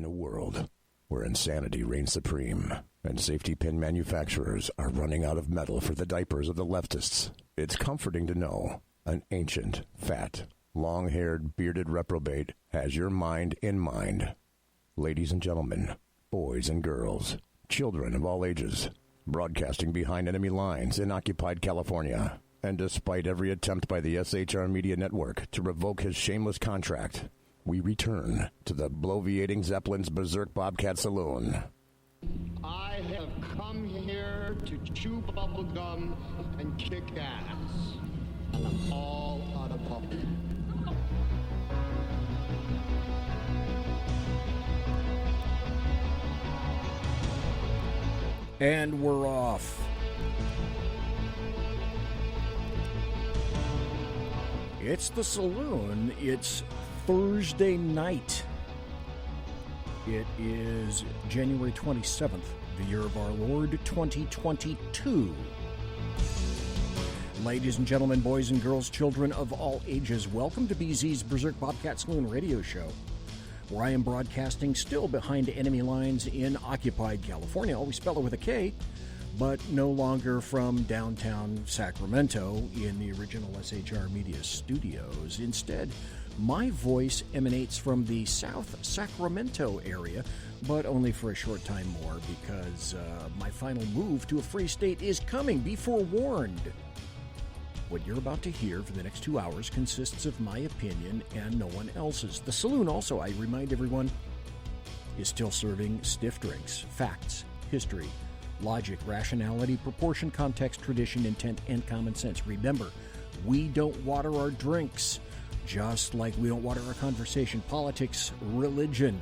a world where insanity reigns supreme and safety pin manufacturers are running out of metal for the diapers of the leftists, it's comforting to know an ancient, fat, long-haired, bearded reprobate has your mind in mind. Ladies and gentlemen, boys and girls, children of all ages, broadcasting behind enemy lines in occupied California, and despite every attempt by the SHR Media Network to revoke his shameless contract, we return to the bloviating Zeppelin's Berserk Bobcat Saloon. I have come here to chew bubble gum and kick ass. And I'm all out of bubble. And we're off. It's the Saloon. It's Thursday night. It is January 27th, the year of our Lord 2022. Ladies and gentlemen, boys and girls, children of all ages, welcome to BZ's Berserk Bobcat Saloon radio show, where I am broadcasting still behind enemy lines in occupied California. We spell it with a K, but no longer from downtown Sacramento in the original SHR Media studios. Instead, my voice emanates from the South Sacramento area, but only for a short time more because my final move to a free state is coming. Be forewarned. What you're about to hear for the next 2 hours consists of my opinion and no one else's. The Saloon also, I remind everyone, is still serving stiff drinks, facts, history, logic, rationality, proportion, context, tradition, intent, and common sense. Remember, we don't water our drinks, just like we don't water our conversation, politics, religion,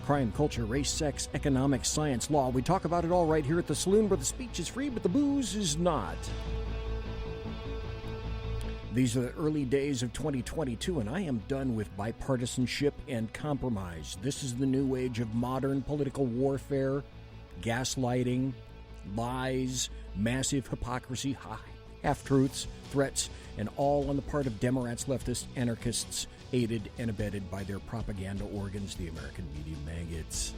crime, culture, race, sex, economics, science, law. We talk about it all right here at the Saloon, where the speech is free, but the booze is not. These are the early days of 2022, and I am done with bipartisanship and compromise. This is the new age of modern political warfare, gaslighting, lies, massive hypocrisy, half-truths, threats, and all on the part of Democrats, leftists, anarchists, aided and abetted by their propaganda organs, the American media maggots.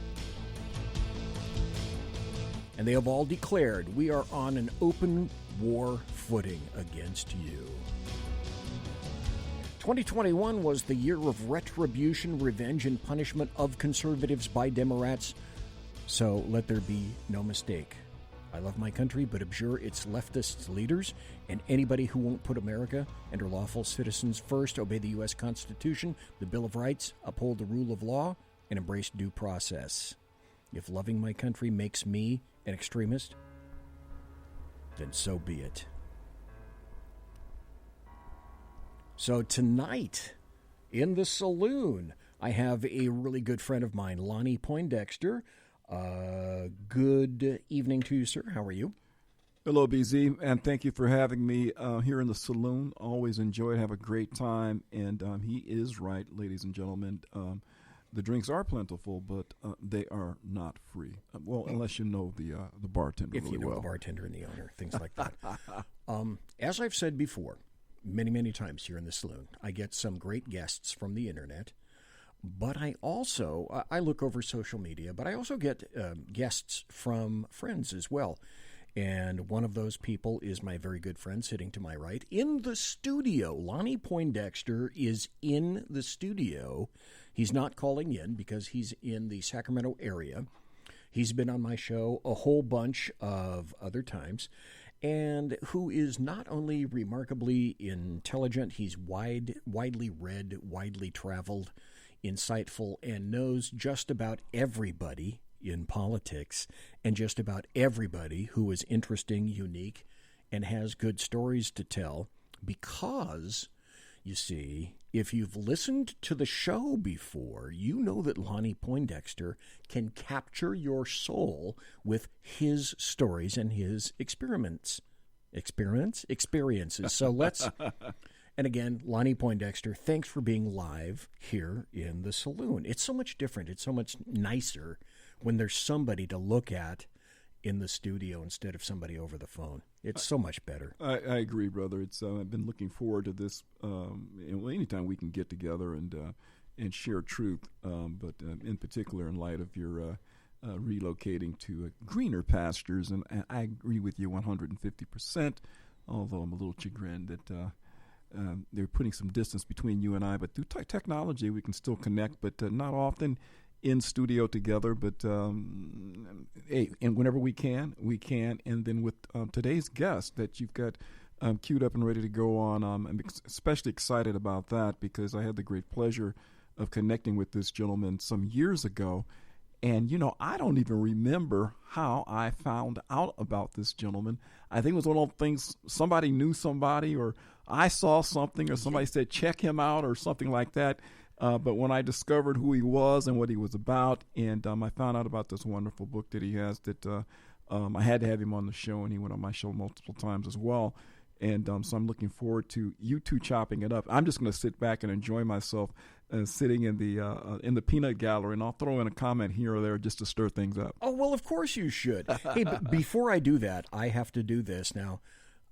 And they have all declared we are on an open war footing against you. 2021 was the year of retribution, revenge, and punishment of conservatives by Democrats. So let there be no mistake. I love my country, but abjure its leftist leaders and anybody who won't put America and her lawful citizens first, obey the U.S. Constitution, the Bill of Rights, uphold the rule of law, and embrace due process. If loving my country makes me an extremist, then so be it. So tonight, in the Saloon, I have a really good friend of mine, Lonnie Poindexter. Good evening to you, sir. How are you? Hello, BZ, and thank you for having me here in the Saloon. Always enjoy it, have a great time, and he is right, ladies and gentlemen. The drinks are plentiful, but they are not free. Well, unless you know the bartender if really you know well. The bartender and the owner, things like that. As I've said before, many times here in the Saloon, I get some great guests from the internet, but I also, I look over social media, but I also get guests from friends as well. And one of those people is my very good friend sitting to my right in the studio. Lonnie Poindexter is in the studio. He's not calling in because he's in the Sacramento area. He's been on my show a whole bunch of other times, and who is not only remarkably intelligent, he's widely read, widely traveled, insightful, and knows just about everybody in politics and just about everybody who is interesting, unique, and has good stories to tell because, you see, if you've listened to the show before, you know that Lonnie Poindexter can capture your soul with his stories and his experiences. So let's, and again, Lonnie Poindexter, thanks for being live here in the Saloon. It's so much different. It's so much nicer when there's somebody to look at in the studio instead of somebody over the phone. It's so much better. I agree, brother. It's I've been looking forward to this. Anytime we can get together and share truth, but in particular in light of your relocating to greener pastures. And I agree with you 150%, although I'm a little chagrined that they're putting some distance between you and I. But through technology, we can still connect, but not often in studio together. But hey, and whenever we can. And then with today's guest that you've got queued up and ready to go on, I'm especially excited about that because I had the great pleasure of connecting with this gentleman some years ago. And, I don't even remember how I found out about this gentleman. I think it was one of those things, somebody knew somebody, or I saw something, or somebody said, check him out, or something like that. But when I discovered who he was and what he was about, and I found out about this wonderful book that he has, that I had to have him on the show, and he went on my show multiple times as well. And so I'm looking forward to you two chopping it up. I'm just going to sit back and enjoy myself sitting in the peanut gallery, and I'll throw in a comment here or there just to stir things up. Oh, well, of course you should. Hey, but before I do that, I have to do this. Now,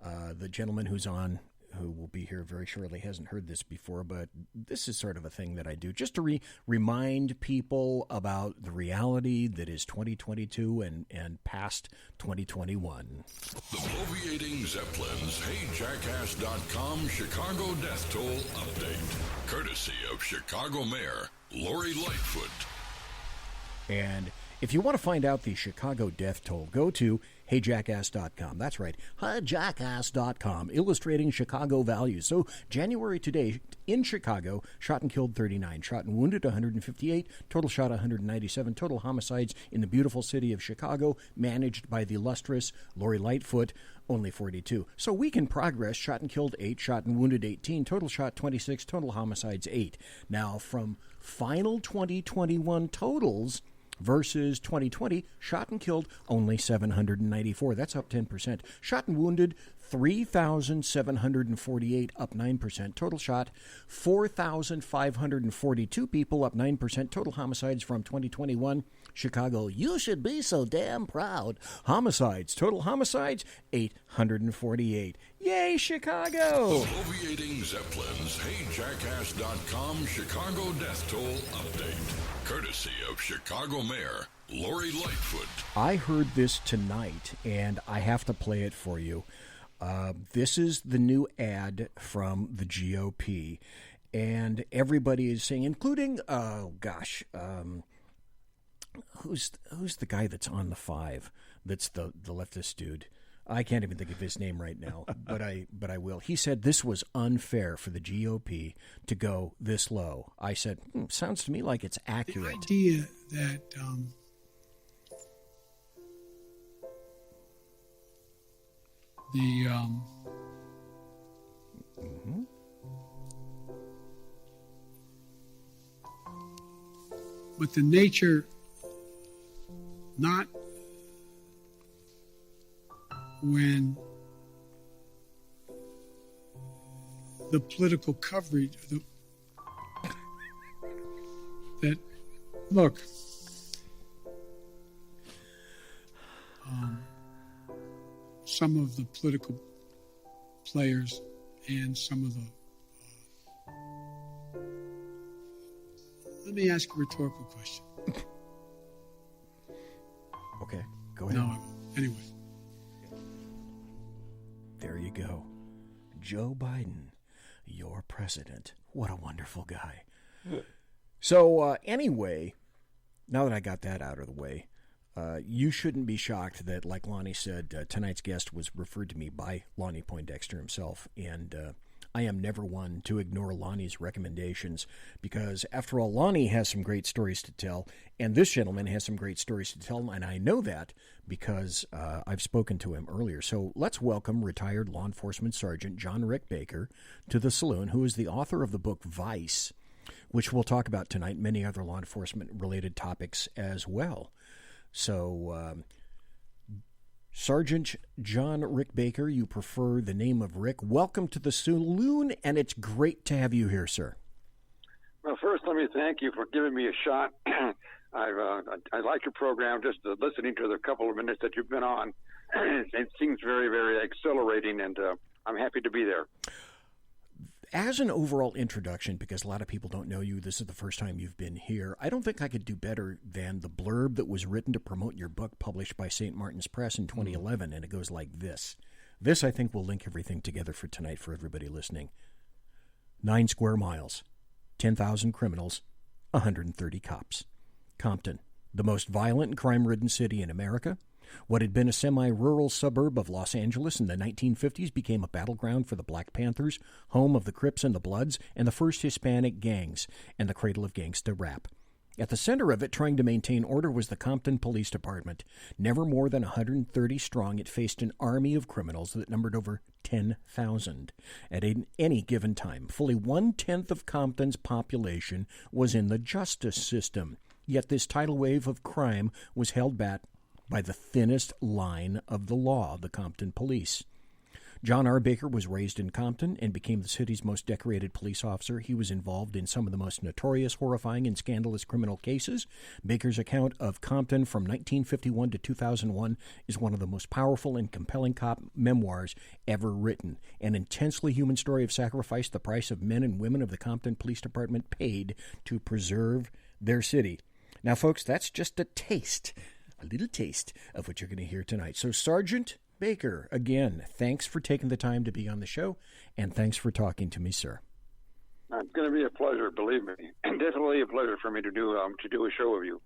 the gentleman who's on, who will be here very shortly, hasn't heard this before, but this is sort of a thing that I do just to remind people about the reality that is 2022 and past 2021. The Bloviating Zeppelins HeyJackass.com Chicago Death Toll Update, courtesy of Chicago Mayor Lori Lightfoot. And if you want to find out the Chicago death toll, go to HeyJackass.com. That's right, HeyJackass.com, illustrating Chicago values. So January today in Chicago, shot and killed 39, shot and wounded 158, total shot 197, total homicides in the beautiful city of Chicago, managed by the illustrious Lori Lightfoot, only 42. So week in progress, shot and killed 8, shot and wounded 18, total shot 26, total homicides 8. Now from final 2021 totals versus 2020, shot and killed only 794. That's up 10%. Shot and wounded 3,748, up 9%. Total shot 4,542 people, up 9%. Total homicides from 2021. Chicago, you should be so damn proud. Homicides, total homicides 848. Yay, Chicago! The Bloviating Zeppelins HeyJackass.com Chicago Death Toll Update, courtesy of Chicago Mayor Lori Lightfoot. I heard this tonight, and I have to play it for you. This is the new ad from the GOP, and everybody is saying, including, who's the guy that's on the 5? That's the leftist dude. I can't even think of his name right now, but I will. He said this was unfair for the GOP to go this low. I said, sounds to me like it's accurate. The idea that but the nature, not when the political coverage, that, look, some of the political players and some of the, let me ask a rhetorical question. Okay, go ahead. No, I won't. Anyway. There you go. Joe Biden, your president. What a wonderful guy. So anyway, now that I got that out of the way, you shouldn't be shocked that, like Lonnie said, tonight's guest was referred to me by Lonnie Poindexter himself, and I am never one to ignore Lonnie's recommendations because, after all, Lonnie has some great stories to tell, and this gentleman has some great stories to tell, and I know that because I've spoken to him earlier. So let's welcome retired law enforcement sergeant John Rick Baker to the Saloon, who is the author of the book Vice, which we'll talk about tonight, and many other law enforcement-related topics as well. So, Sergeant John Rick Baker, you prefer the name of Rick. Welcome to the Saloon, and it's great to have you here, sir. Well, first, let me thank you for giving me a shot. I like your program, just listening to the couple of minutes that you've been on. It seems very, very exhilarating, and I'm happy to be there. as an overall introduction, because a lot of people don't know you, this is the first time you've been here, I don't think I could do better than the blurb that was written to promote your book published by St. Martin's Press in 2011, and it goes like this. This, I think, will link everything together for tonight for everybody listening. 9 square miles, 10,000 criminals, 130 cops. Compton, the most violent and crime-ridden city in America. What had been a semi-rural suburb of Los Angeles in the 1950s became a battleground for the Black Panthers, home of the Crips and the Bloods, and the first Hispanic gangs, and the cradle of gangsta rap. At the center of it, trying to maintain order, was the Compton Police Department. Never more than 130 strong, it faced an army of criminals that numbered over 10,000. At any given time, fully 1/10 of Compton's population was in the justice system. Yet this tidal wave of crime was held back by the thinnest line of the law, the Compton Police. John R. Baker was raised in Compton and became the city's most decorated police officer. He was involved in some of the most notorious, horrifying, and scandalous criminal cases. Baker's account of Compton from 1951 to 2001 is one of the most powerful and compelling cop memoirs ever written. An intensely human story of sacrifice, the price of men and women of the Compton Police Department paid to preserve their city. Now, folks, that's just a little taste of what you're going to hear tonight. So, Sergeant Baker, again, thanks for taking the time to be on the show, and thanks for talking to me, sir. It's going to be a pleasure, believe me. Definitely a pleasure for me to do a show with you.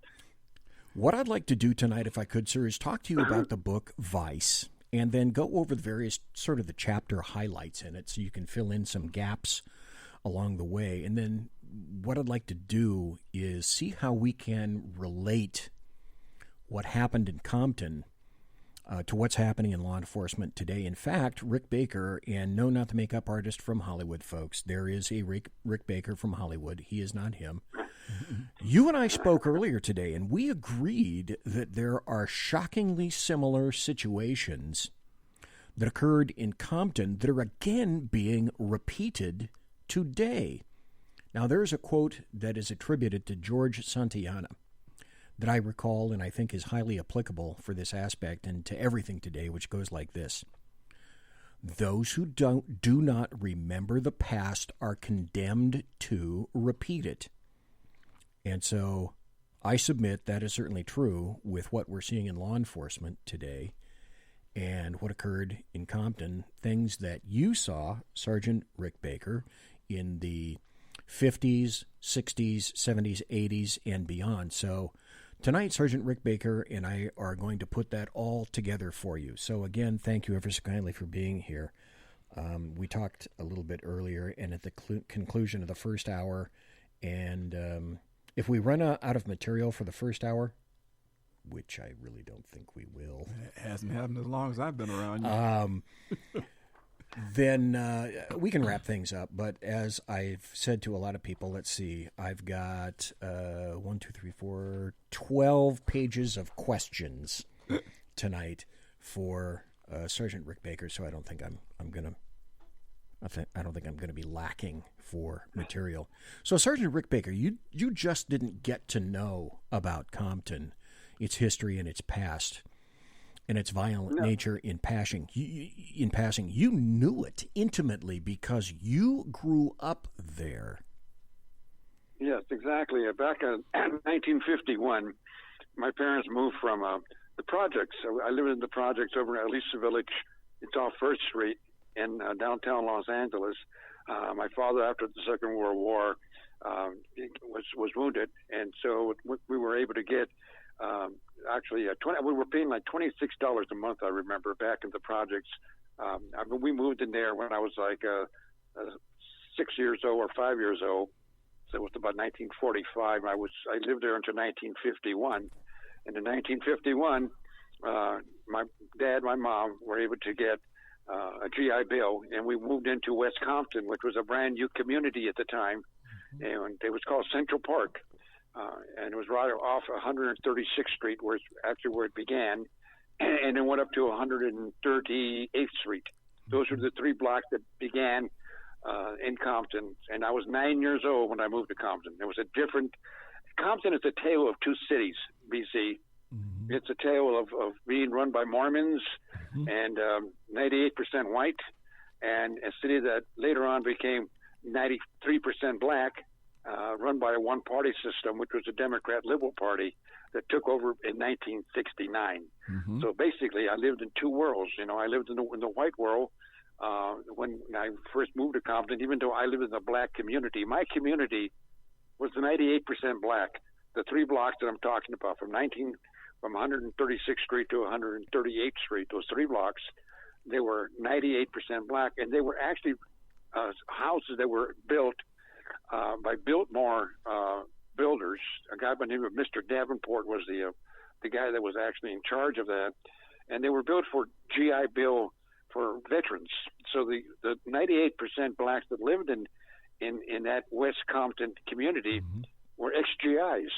What I'd like to do tonight, if I could, sir, is talk to you about the book Vice, and then go over the various sort of the chapter highlights in it so you can fill in some gaps along the way. And then what I'd like to do is see how we can relate what happened in Compton to what's happening in law enforcement today. In fact, Rick Baker, and no, not the makeup artist from Hollywood, folks. There is a Rick Baker from Hollywood. He is not him. You and I spoke earlier today, and we agreed that there are shockingly similar situations that occurred in Compton that are again being repeated today. Now, there's a quote that is attributed to George Santayana that I recall and I think is highly applicable for this aspect and to everything today, which goes like this. Those who do not remember the past are condemned to repeat it. And so I submit that is certainly true with what we're seeing in law enforcement today and what occurred in Compton, things that you saw, Sergeant Rick Baker, in the 50s, 60s, 70s, 80s, and beyond. So tonight, Sergeant Rick Baker and I are going to put that all together for you. So again, thank you ever so kindly for being here. We talked a little bit earlier and at the conclusion of the first hour, and if we run out of material for the first hour, which I really don't think we will. It hasn't happened as long as I've been around. Then we can wrap things up. But as I've said to a lot of people, let's see, I've got 12 pages of questions tonight for Sergeant Rick Baker. So I don't think I'm going to be lacking for material. So Sergeant Rick Baker, you just didn't get to know about Compton, its history and its past, and its violent nature in passing. You knew it intimately because you grew up there. Yes, exactly. Back in 1951, my parents moved from the projects. I lived in the projects over in Alicia Village. It's off First Street in downtown Los Angeles. My father, after the Second World War, was wounded, and so we were able to get we were paying like $26 a month. I remember back in the projects. We moved in there when I was like 6 years old or 5 years old. So it was about 1945. I lived there until 1951. And in 1951, my dad, my mom were able to get a GI Bill, and we moved into West Compton, which was a brand new community at the time, and it was called Central Park, and it was right off 136th Street, where it began, and then went up to 138th Street. Those were the 3 blocks that began in Compton, and I was 9 years old when I moved to Compton. Compton is a tale of 2 cities, BC. Mm-hmm. It's a tale of being run by Mormons and 98% white, and a city that later on became 93% black, run by a one-party system, which was the Democrat Liberal Party that took over in 1969. So basically, I lived in two worlds. I lived in the white world when I first moved to Compton, even though I lived in the black community. My community was 98% black. The 3 blocks that I'm talking about, from 136th Street to 138th Street, those 3 blocks, they were 98% black, and they were actually houses that were built by Biltmore builders. A guy by the name of Mr. Davenport was the guy that was actually in charge of that, and they were built for GI Bill for veterans. So the 98% blacks that lived in that West Compton community were ex-GIs.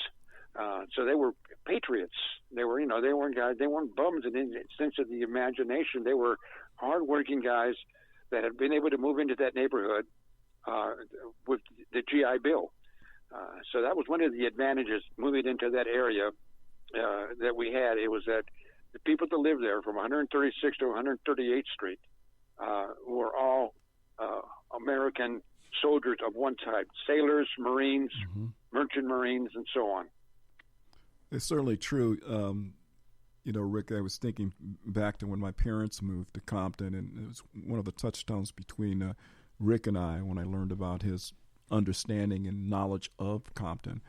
So they were patriots. They were, they weren't guys. They weren't bums in the sense of the imagination. They were hardworking guys that had been able to move into that neighborhood with the GI Bill. So that was one of the advantages moving into that area that we had. It was that the people that lived there from 136th to 138th Street were all American soldiers of one type: sailors, Marines, merchant Marines, and so on. It's certainly true. Rick, I was thinking back to when my parents moved to Compton, and it was one of the touchstones between Rick and I when I learned about his understanding and knowledge of Compton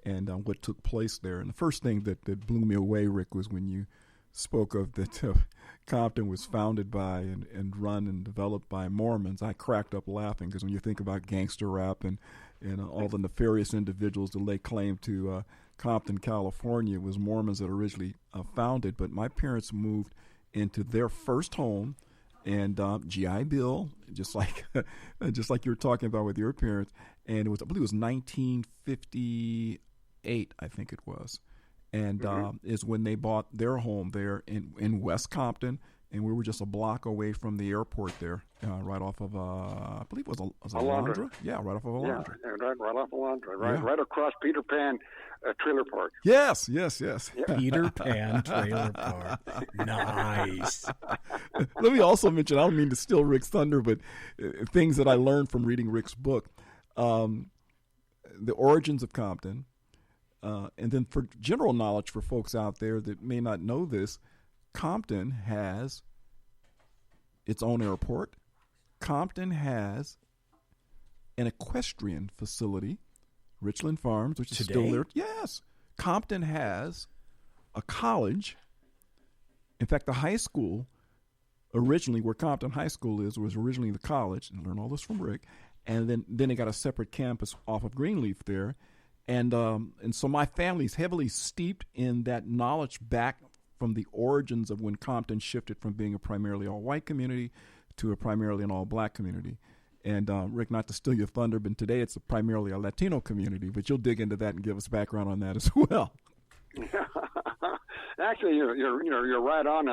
and what took place there. And the first thing that blew me away, Rick, was when you spoke of that Compton was founded by and run and developed by Mormons. I cracked up laughing because when you think about gangster rap and all the nefarious individuals that lay claim to Compton, California, it was Mormons that originally founded. But my parents moved into their first home, and GI Bill, just like you were talking about with your parents, and I believe it was 1958, I think it was, and is when they bought their home there in West Compton, and we were just a block away from the airport there, right off of I believe it was Alondra. Yeah, right off of Alondra. Yeah, right off Alondra, right across Peter Pan Trailer Park. Yes. Peter Pan Trailer Park. Nice. Let me also mention, I don't mean to steal Rick's thunder, but things that I learned from reading Rick's book, the origins of Compton, and then for general knowledge for folks out there that may not know this, Compton has its own airport. Compton has an equestrian facility, Richland Farms, which is still there. Yes. Compton has a college. In fact, the high school, originally where Compton High School was originally the college, and I learned all this from Rick, and then they got a separate campus off of Greenleaf there. And so my family's heavily steeped in that knowledge back from the origins of when Compton shifted from being a primarily all-white community to a primarily an all-black community. And, Rick, not to steal your thunder, but today it's primarily a Latino community, but you'll dig into that and give us background on that as well. Actually, you're right on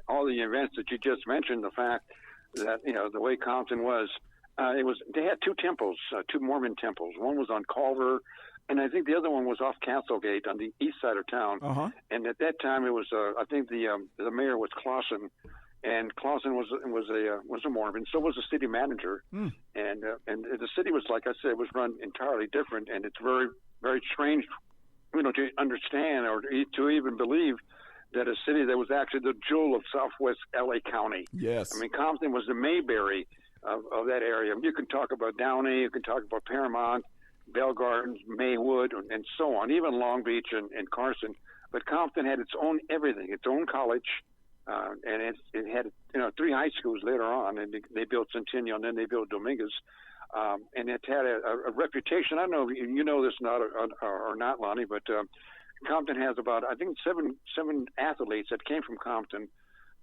all the events that you just mentioned. The fact that, the way Compton was, they had 2 temples, 2 Mormon temples. One was on Culver, and I think the other one was off Castlegate on the east side of town. And at that time, it was I think the mayor was Clausen, and Clausen was a Mormon. So was the city manager, and the city was, like I said, was run entirely different, and it's very, very strange, to understand or to even believe that a city that was actually the jewel of Southwest LA County. Yes, I mean Compton was the Mayberry of that area. You can talk about Downey, you can talk about Paramount, Bell Gardens, Maywood, and so on, even Long Beach and Carson. But Compton had its own everything, its own college, and it had 3 high schools later on, and they built Centennial, and then they built Dominguez, and it had a reputation. I don't know if you know this or not, Lonnie, but Compton has about, I think, seven athletes that came from Compton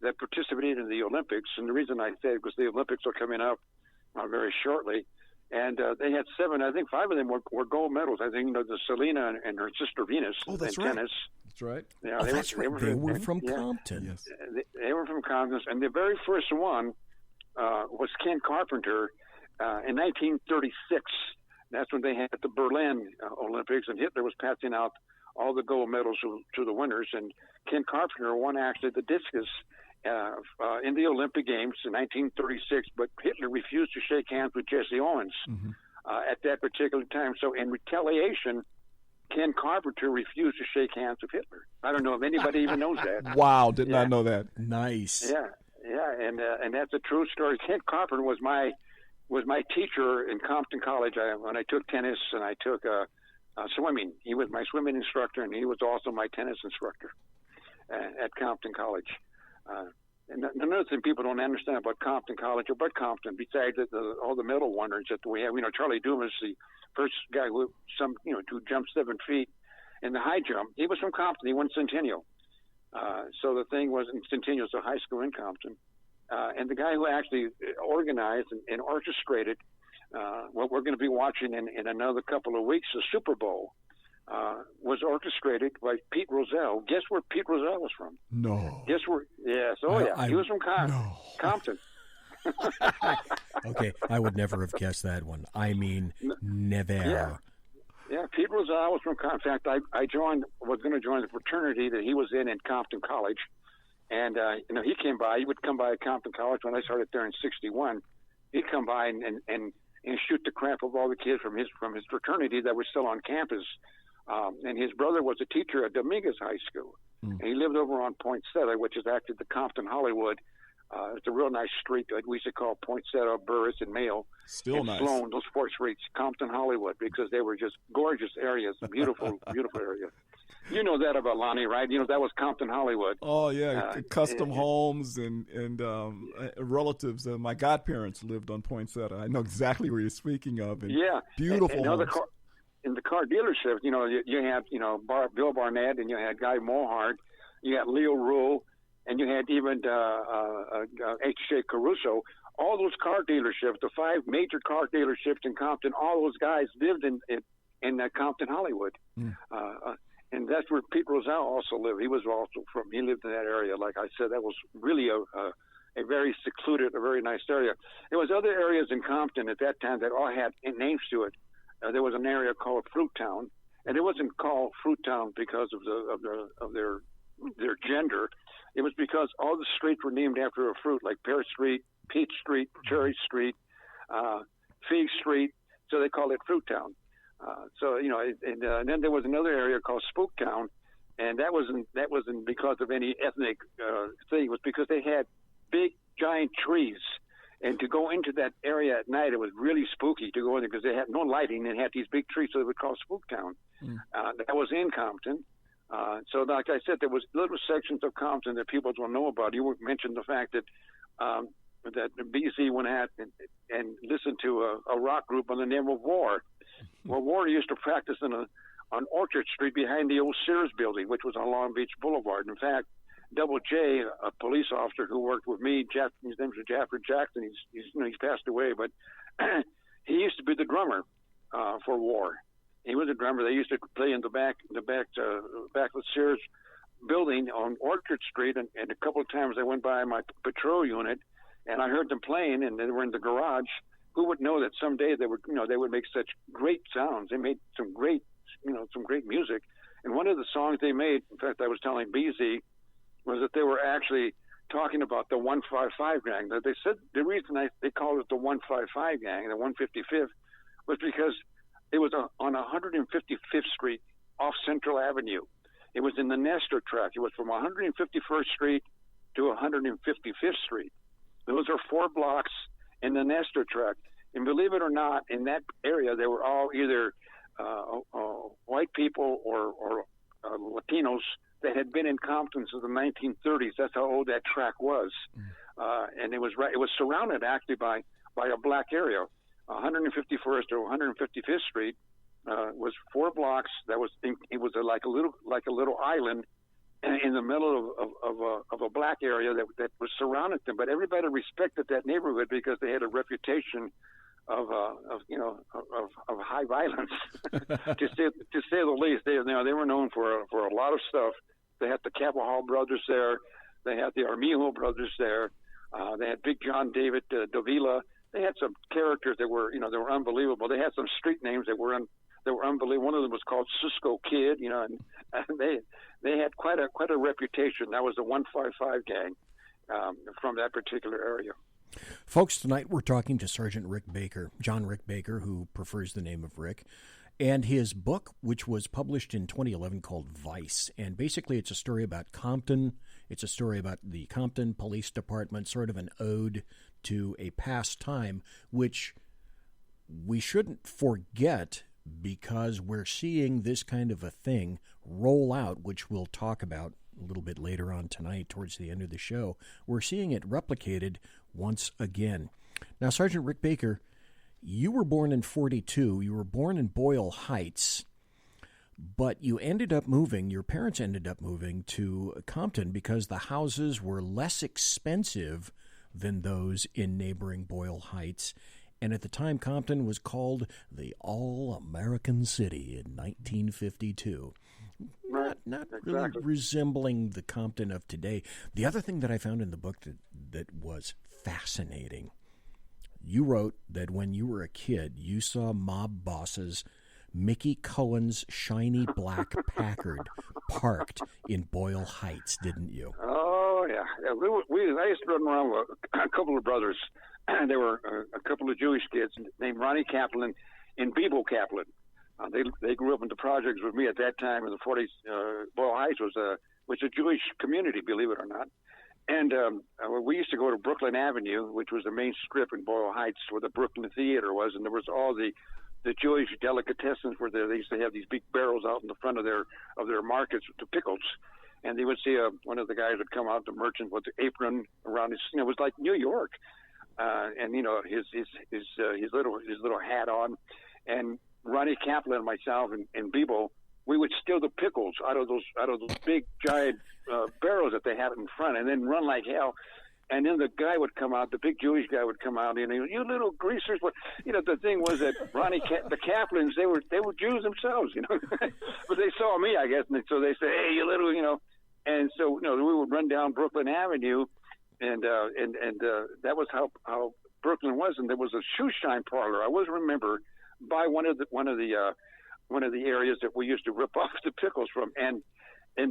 that participated in the Olympics. And the reason I say it because the Olympics are coming up very shortly. And they had 7. I think 5 of them were gold medals. I think the Selena and her sister Venus in tennis. That's right. Yeah, they were from Compton. Yes, they were from Compton. And the very first one was Ken Carpenter in 1936. That's when they had the Berlin Olympics, and Hitler was passing out all the gold medals to the winners. And Ken Carpenter won actually the discus in the Olympic Games in 1936, but Hitler refused to shake hands with Jesse Owens. at that particular time. So in retaliation, Ken Carpenter refused to shake hands with Hitler. I don't know if anybody even knows that. Wow, did not know that. Nice. Yeah, and that's a true story. Ken Carpenter was my teacher in Compton College when I took tennis and I took swimming. He was my swimming instructor, and he was also my tennis instructor at Compton College. And another thing people don't understand about Compton College, or but Compton, besides all the medal winners that we have, Charlie Dumas, the first guy who jumped 7 feet in the high jump, he was from Compton. He won Centennial. So the thing was in Centennial, so high school in Compton. And the guy who actually organized and orchestrated what we're going to be watching in another couple of weeks, the Super Bowl, was orchestrated by Pete Rozelle. Guess where Pete Rozelle was from? No. Guess where? Yes. Oh, yeah. He was from Compton. Okay, I would never have guessed that one. I mean, never. Yeah, Pete Rozelle was from Compton. In fact, I was going to join the fraternity that he was in Compton College. And, he came by. He would come by at Compton College when I started there in 1961. He'd come by and shoot the crap of all the kids from his fraternity that were still on campus. And his brother was a teacher at Dominguez High School. And he lived over on Poinsettia, which is actually the Compton Hollywood. It's a real nice street that we used to call Poinsettia, Burris, and Mayo. Still and nice. Sloan, those four streets, Compton Hollywood, because they were just gorgeous areas, beautiful, beautiful area. You know that about Lonnie, right? That was Compton Hollywood. Oh, yeah, custom homes and relatives. My godparents lived on Poinsettia. I know exactly where you're speaking of. And beautiful homes. In the car dealerships, you had, Bill Barnett, and you had Guy Mohart, you had Leo Rule, and you had even H.J. Caruso. All those car dealerships, the 5 major car dealerships in Compton, all those guys lived in Compton Hollywood. And that's where Pete Rozelle also lived. He lived in that area. Like I said, that was really a very secluded, a very nice area. There was other areas in Compton at that time that all had names to it. There was an area called Fruit Town, and it wasn't called Fruit Town because of their gender. It was because all the streets were named after a fruit, like Pear Street, Peach Street, Cherry Street, Fig Street. So they called it Fruit Town. And then there was another area called Spook Town, and that wasn't because of any ethnic thing. It was because they had big, giant trees. And to go into that area at night, it was really spooky to go in there because they had no lighting and had these big trees, so they would call Spooktown. That was in Compton. So like I said, there was little sections of Compton that people don't know about. You mentioned the fact that BZ went out and listened to a rock group by the name of War. Well, War used to practice on Orchard Street behind the old Sears building, which was on Long Beach Boulevard. In fact, Double J, a police officer who worked with me, his name was Jafford Jackson. He's passed away, but he used to be the drummer for War. He was a drummer. They used to play in the back of the Sears building on Orchard Street, and a couple of times I went by my patrol unit, and I heard them playing, and they were in the garage. Who would know that someday they would make such great sounds? They made some great music, and one of the songs they made, in fact, I was telling BZ, was that they were actually talking about the 155 gang. That they said the reason they called it the 155 gang, the 155th, was because it was on 155th Street off Central Avenue. It was in the Nestor tract. It was from 151st Street to 155th Street. Those are 4 blocks in the Nestor tract. And believe it or not, in that area, they were all either white people or Latinos that had been in Compton since the 1930s. That's how old that track was. And it was surrounded actually by a black area. 151st or 155th Street was 4 blocks. It was like a little island in the middle of a black area that was surrounded them. But everybody respected that neighborhood because they had a reputation of high violence, to say the least. They were known for a lot of stuff. They had the Carvajal brothers there. They had the Armijo brothers there. They had Big John David Davila. They had some characters that were unbelievable. They had some street names that were unbelievable. One of them was called Cisco Kid, and they had quite a reputation. That was the 155 gang from that particular area. Folks, tonight we're talking to Sergeant Rick Baker, John Rick Baker, who prefers the name of Rick, and his book, which was published in 2011 called Vice. And basically it's a story about Compton. It's a story about the Compton Police Department, sort of an ode to a past time, which we shouldn't forget because we're seeing this kind of a thing roll out, which we'll talk about a little bit later on tonight towards the end of the show. We're seeing it replicated once again. Now, Sergeant Rick Baker, you were born in 42. You were born in Boyle Heights, but you ended up moving, your parents ended up moving to Compton because the houses were less expensive than those in neighboring Boyle Heights. And at the time, Compton was called the All-American City in 1952. Not really resembling the Compton of today. The other thing that I found in the book that was fascinating, you wrote that when you were a kid, you saw mob bosses Mickey Cohen's shiny black Packard parked in Boyle Heights, didn't you? Oh, yeah. I used to run around with a couple of brothers. There were a couple of Jewish kids named Ronnie Kaplan and Bebo Kaplan. They grew up in the projects with me at that time in the 40s. Boyle Heights was a Jewish community, believe it or not. And we used to go to Brooklyn Avenue, which was the main strip in Boyle Heights where the Brooklyn Theater was, and there was all the Jewish delicatessens were there. They used to have these big barrels out in the front of their markets with the pickles. And they would see one of the guys would come out, the merchant with the apron around his, it was like New York. And his little hat on, and Ronnie Kaplan and myself and Bebo, we would steal the pickles out of those big giant barrels that they had in front, and then run like hell. And then the guy would come out, the big Jewish guy would come out, and he would, you little greasers. But the thing was that the Kaplans, they were Jews themselves, but they saw me, I guess, and so they said, hey, you little, and so we would run down Brooklyn Avenue. And that was how Brooklyn was, and there was a shoe shine parlor. I always remember by one of the areas that we used to rip off the pickles from, and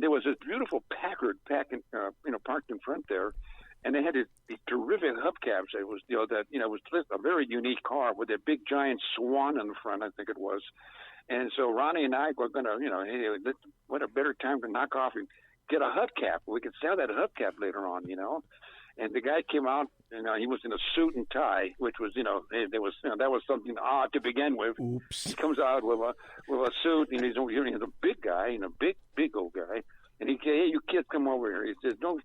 there was this beautiful Packard parked in front there, and they had these terrific hubcaps. It was it was a very unique car with a big giant swan in the front, I think it was, and so Ronnie and I were gonna hey, what a better time to knock off and get a hubcap. We could sell that hubcap later on, And the guy came out, and he was in a suit and tie, which was, that was something odd to begin with. Oops. He comes out with a suit, and he's a big guy, big old guy. And he said, hey, you kids, come over here. He says, don't,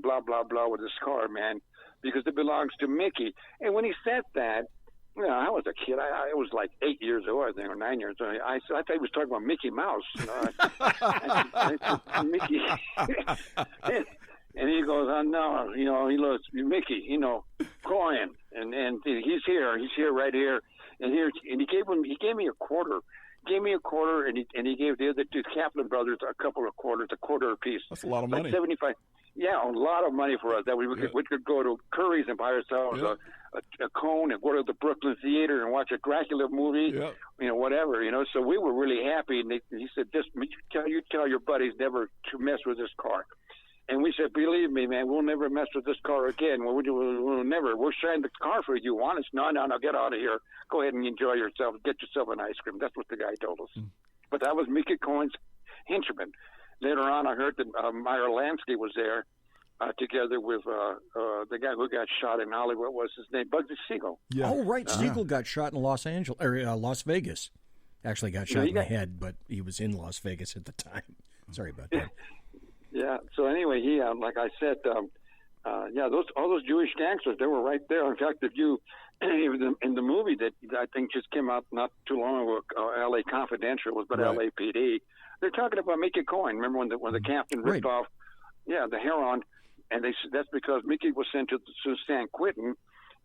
blah, blah, blah with this car, man, because it belongs to Mickey. And when he said that, I was a kid. I was like 8 years old, I think, or 9 years old. I thought he was talking about Mickey Mouse. I said, Mickey. And he goes, oh, no, he looks, Mickey, Cohen, and he's here, right here, and he gave me a quarter. And he gave the other two Kaplan brothers a couple of quarters, a quarter apiece. That's a lot of money. 75. Yeah, a lot of money for us. That we could go to Curry's and buy ourselves a cone and go to the Brooklyn Theater and watch a Dracula movie, whatever, So we were really happy. And he said, just you tell your buddies never to mess with this car. And we said, believe me, man, we'll never mess with this car again. We'll never. We'll shine the car for you. Want us? No, get out of here. Go ahead and enjoy yourself. Get yourself an ice cream. That's what the guy told us. But that was Mickey Cohen's henchman. Later on, I heard that Meyer Lansky was there together with the guy who got shot in Hollywood. What was his name? Bugsy Siegel. Yeah. Oh, right. Siegel got shot in Las Vegas. Actually got shot in the head, but he was in Las Vegas at the time. Sorry about that. Yeah. So anyway, he, like I said, all those Jewish gangsters, they were right there. In fact, if you in the movie that I think just came out not too long ago, L.A. Confidential, was but right. LAPD. They're talking about Mickey Cohen. Remember when the captain ripped off, the heroin, and that's because Mickey was sent to San Quentin,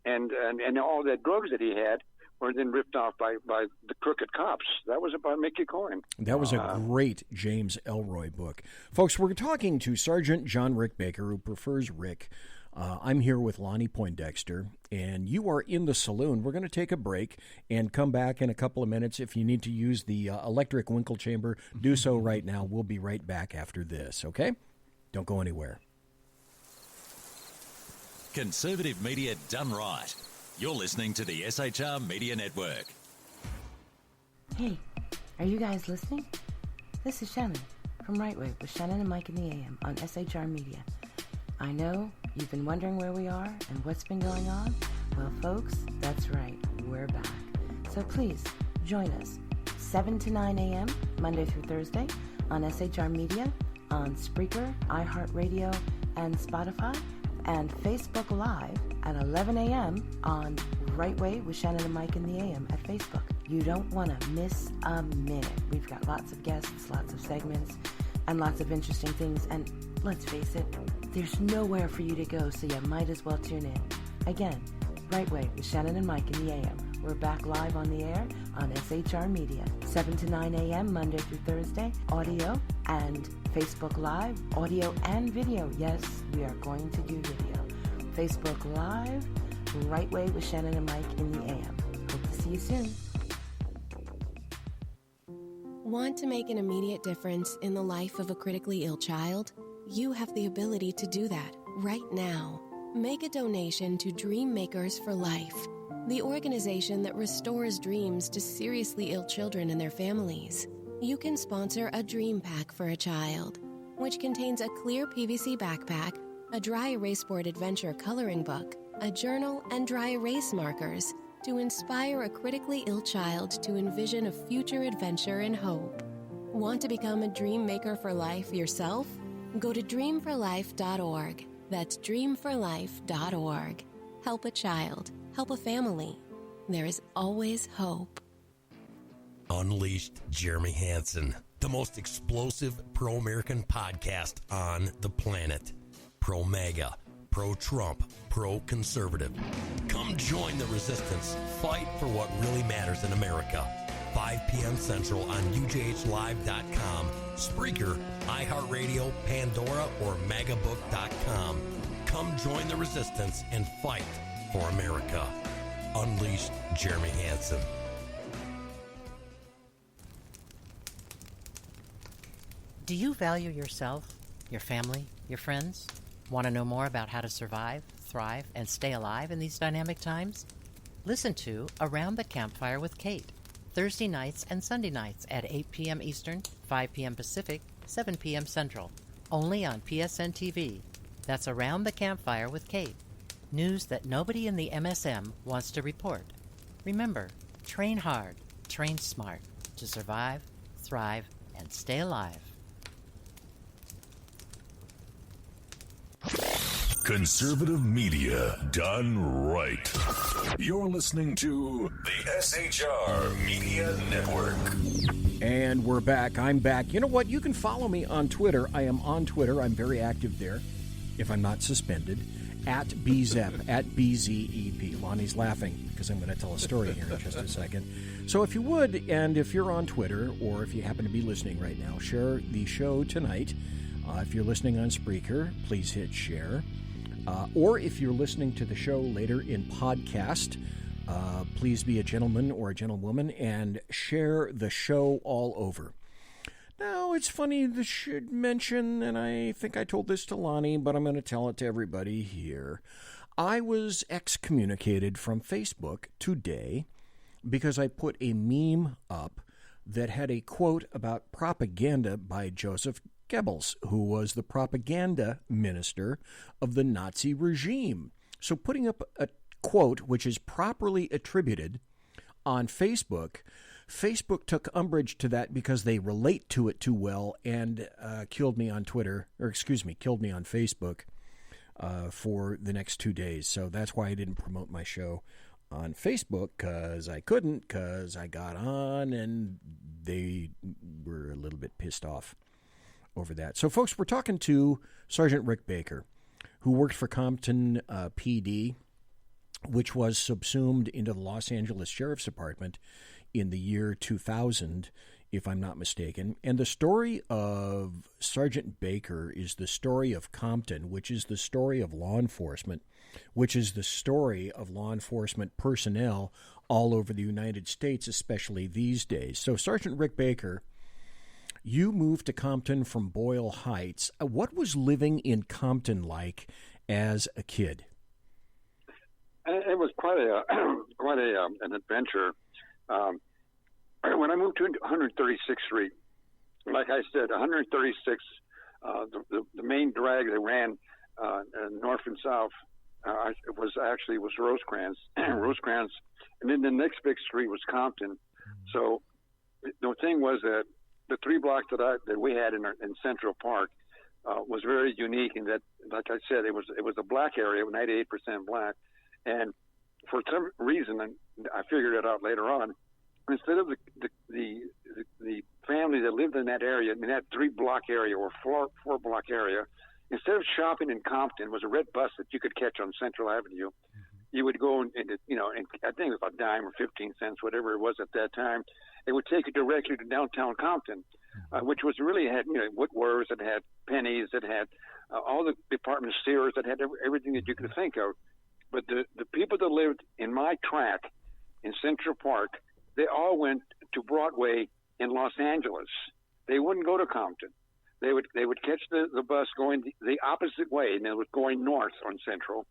and all that drugs that he had were then ripped off by the crooked cops. That was about Mickey Cohen. That was a great James Ellroy book. Folks, we're talking to Sergeant John Rick Baker, who prefers Rick. I'm here with Lonnie Poindexter, and you are in the saloon. We're going to take a break and come back in a couple of minutes. If you need to use the electric winkle chamber, do so right now. We'll be right back after this, okay? Don't go anywhere. Conservative media done right. You're listening to the SHR Media Network. Hey, are you guys listening? This is Shannon from Right Way with Shannon and Mike in the AM on SHR Media. I know you've been wondering where we are and what's been going on. Well, folks, that's right. We're back. So please join us 7 to 9 a.m. Monday through Thursday on SHR Media, on Spreaker, iHeartRadio, and Spotify, and Facebook Live at 11 a.m. on Right Way with Shannon and Mike in the AM at Facebook. You don't want to miss a minute. We've got lots of guests, lots of segments, and lots of interesting things. And let's face it, there's nowhere for you to go, so you might as well tune in. Again, Right Way with Shannon and Mike in the AM. We're back live on the air on SHR Media, 7 to 9 a.m. Monday through Thursday, audio and Facebook Live, audio and video. Yes, we are going to do video. Facebook Live, Right Way with Shannon and Mike in the AM. Hope to see you soon. Want to make an immediate difference in the life of a critically ill child? You have the ability to do that right now. Make a donation to Dream Makers for Life, the organization that restores dreams to seriously ill children and their families. You can sponsor a dream pack for a child, which contains a clear PVC backpack, a dry erase board adventure coloring book, a journal, and dry erase markers to inspire a critically ill child to envision a future adventure and hope. Want to become a dream maker for life yourself? Go to dreamforlife.org. That's dreamforlife.org. Help a child. Help a family. There is always hope. Unleashed Jeremy Hansen, the most explosive pro-American podcast on the planet. Pro-MAGA, pro-Trump, pro-conservative. Come join the resistance. Fight for what really matters in America. 5 p.m. Central on UJHLive.com, Spreaker, iHeartRadio, Pandora, or MAGABook.com. Come join the resistance and fight for America. Unleashed Jeremy Hansen. Do you value yourself, your family, your friends? Want to know more about how to survive, thrive, and stay alive in these dynamic times? Listen to Around the Campfire with Kate, Thursday nights and Sunday nights at 8 p.m. Eastern, 5 p.m. Pacific, 7 p.m. Central, only on PSN TV. That's Around the Campfire with Kate. News that nobody in the MSM wants to report. Remember, train hard, train smart to survive, thrive, and stay alive. Conservative media done right. You're listening to the SHR Media Network. And we're back. I'm back. You know what? You can follow me on Twitter. I am on Twitter. I'm very active there, if I'm not suspended. At BZEP, at BZEP. Lonnie's laughing because I'm going to tell a story here in just a second. So if you would, and if you're on Twitter, or if you happen to be listening right now, share the show tonight. If you're listening on Spreaker, please hit share. Or if you're listening to the show later in podcast, please be a gentleman or a gentlewoman and share the show all over. Now, it's funny, this should mention, and I think I told this to Lonnie, but I'm going to tell it to everybody here. I was excommunicated from Facebook today because I put a meme up that had a quote about propaganda by Joseph Goebbels, who was the propaganda minister of the Nazi regime. So putting up a quote which is properly attributed on Facebook, Facebook took umbrage to that because they relate to it too well and killed me on Facebook for the next 2 days. So that's why I didn't promote my show on Facebook, because I couldn't, because I got on and they were a little bit pissed off over that. So, folks, we're talking to Sergeant Rick Baker, who worked for Compton PD, which was subsumed into the Los Angeles Sheriff's Department in the year 2000, if I'm not mistaken. And the story of Sergeant Baker is the story of Compton, which is the story of law enforcement, which is the story of law enforcement personnel all over the United States, especially these days. So, Sergeant Rick Baker, you moved to Compton from Boyle Heights. What was living in Compton like as a kid? It was quite an adventure. When I moved to 136th Street, like I said, 136, the main drag that ran north and south was Rosecrans, Rosecrans, and then the next big street was Compton. So the thing was that the 3 blocks that we had in Central Park was very unique in that, like I said, it was a black area, 98% black, and for some reason, and I figured it out later on, instead of the family that lived in that area, in that 3 block area or 4 block area, instead of shopping in Compton, was a red bus that you could catch on Central Avenue. You would go and I think it was a dime or 15 cents, whatever it was at that time. It would take you directly to downtown Compton, which was really had Woodwares, that had Pennies, that had all the department stores, that had everything that you could think of. But the people that lived in my track in Central Park, they all went to Broadway in Los Angeles. They wouldn't go to Compton. They would catch the bus going the opposite way, and it was going north on Central,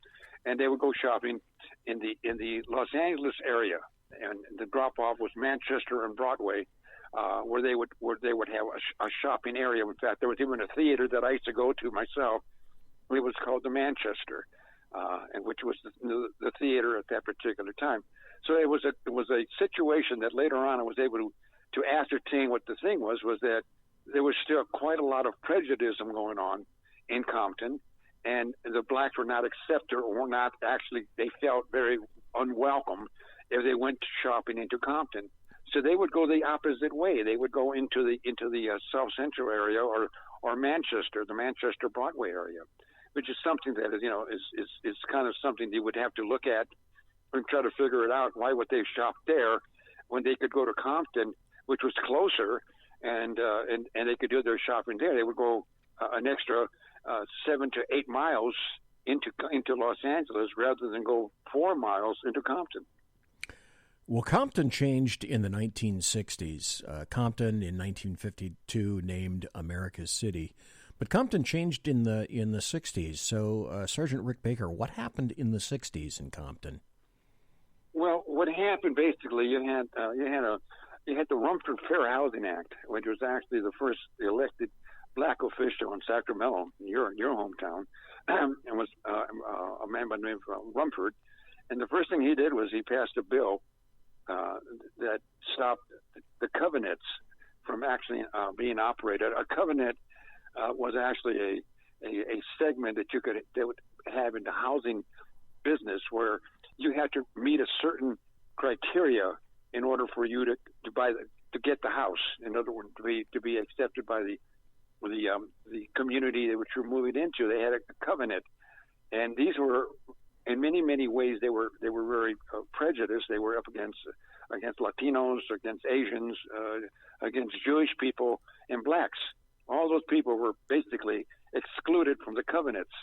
and they would go shopping in the Los Angeles area. And the drop off was Manchester and Broadway, where they would have a shopping area. In fact, there was even a theater that I used to go to myself. It was called the Manchester, and which was the theater at that particular time. So it was a situation that later on I was able to ascertain what the thing was that there was still quite a lot of prejudice going on in Compton, and the blacks were not accepted or not actually, they felt very unwelcome if they went shopping into Compton. So they would go the opposite way. They would go into the South Central area or Manchester, the Manchester Broadway area, which is something that is kind of something you would have to look at and try to figure it out. Why would they shop there when they could go to Compton, which was closer, and they could do their shopping there? They would go an extra 7 to 8 miles into Los Angeles rather than go 4 miles into Compton. Well, Compton changed in the 1960s. Compton in 1952 named America's City, but Compton changed in the 60s. So, Sergeant Rick Baker, what happened in the 60s in Compton? Well, what happened basically, you had the Rumford Fair Housing Act, which was actually the first elected black official in Sacramento, your hometown, and was a man by the name of Rumford. And the first thing he did was he passed a bill that stopped the covenants from actually being operated. A covenant was actually a segment that they would have in the housing business where you had to meet a certain criteria in order for you to get the house. In other words, to be accepted by the community which you're moving into. They had a covenant, and these were, in many ways, they were very prejudiced. They were up against Latinos, against Asians, against Jewish people, and blacks. All those people were basically excluded from the covenants.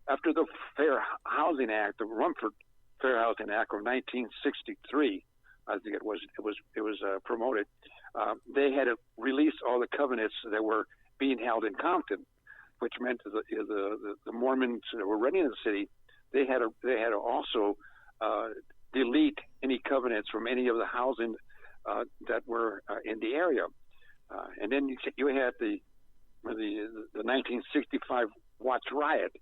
After the Fair Housing Act, the Rumford Fair Housing Act of 1963, I think it was promoted. They had to release all the covenants that were being held in Compton, which meant the Mormons that were running the city, they had to also delete any covenants from any of the housing that were in the area. And then you had the 1965 Watts riot.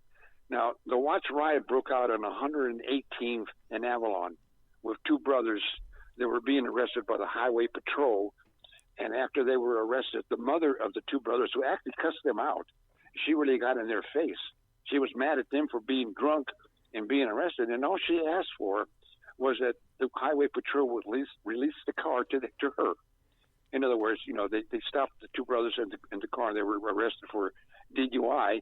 Now, the Watts riot broke out on 118th and Avalon with 2 brothers that were being arrested by the Highway Patrol. And after they were arrested, the mother of the 2 brothers, who actually cussed them out, she really got in their face. She was mad at them for being drunk and being arrested. And all she asked for was that the Highway Patrol would release the car to her. In other words, they stopped the 2 brothers in the car. They were arrested for DUI.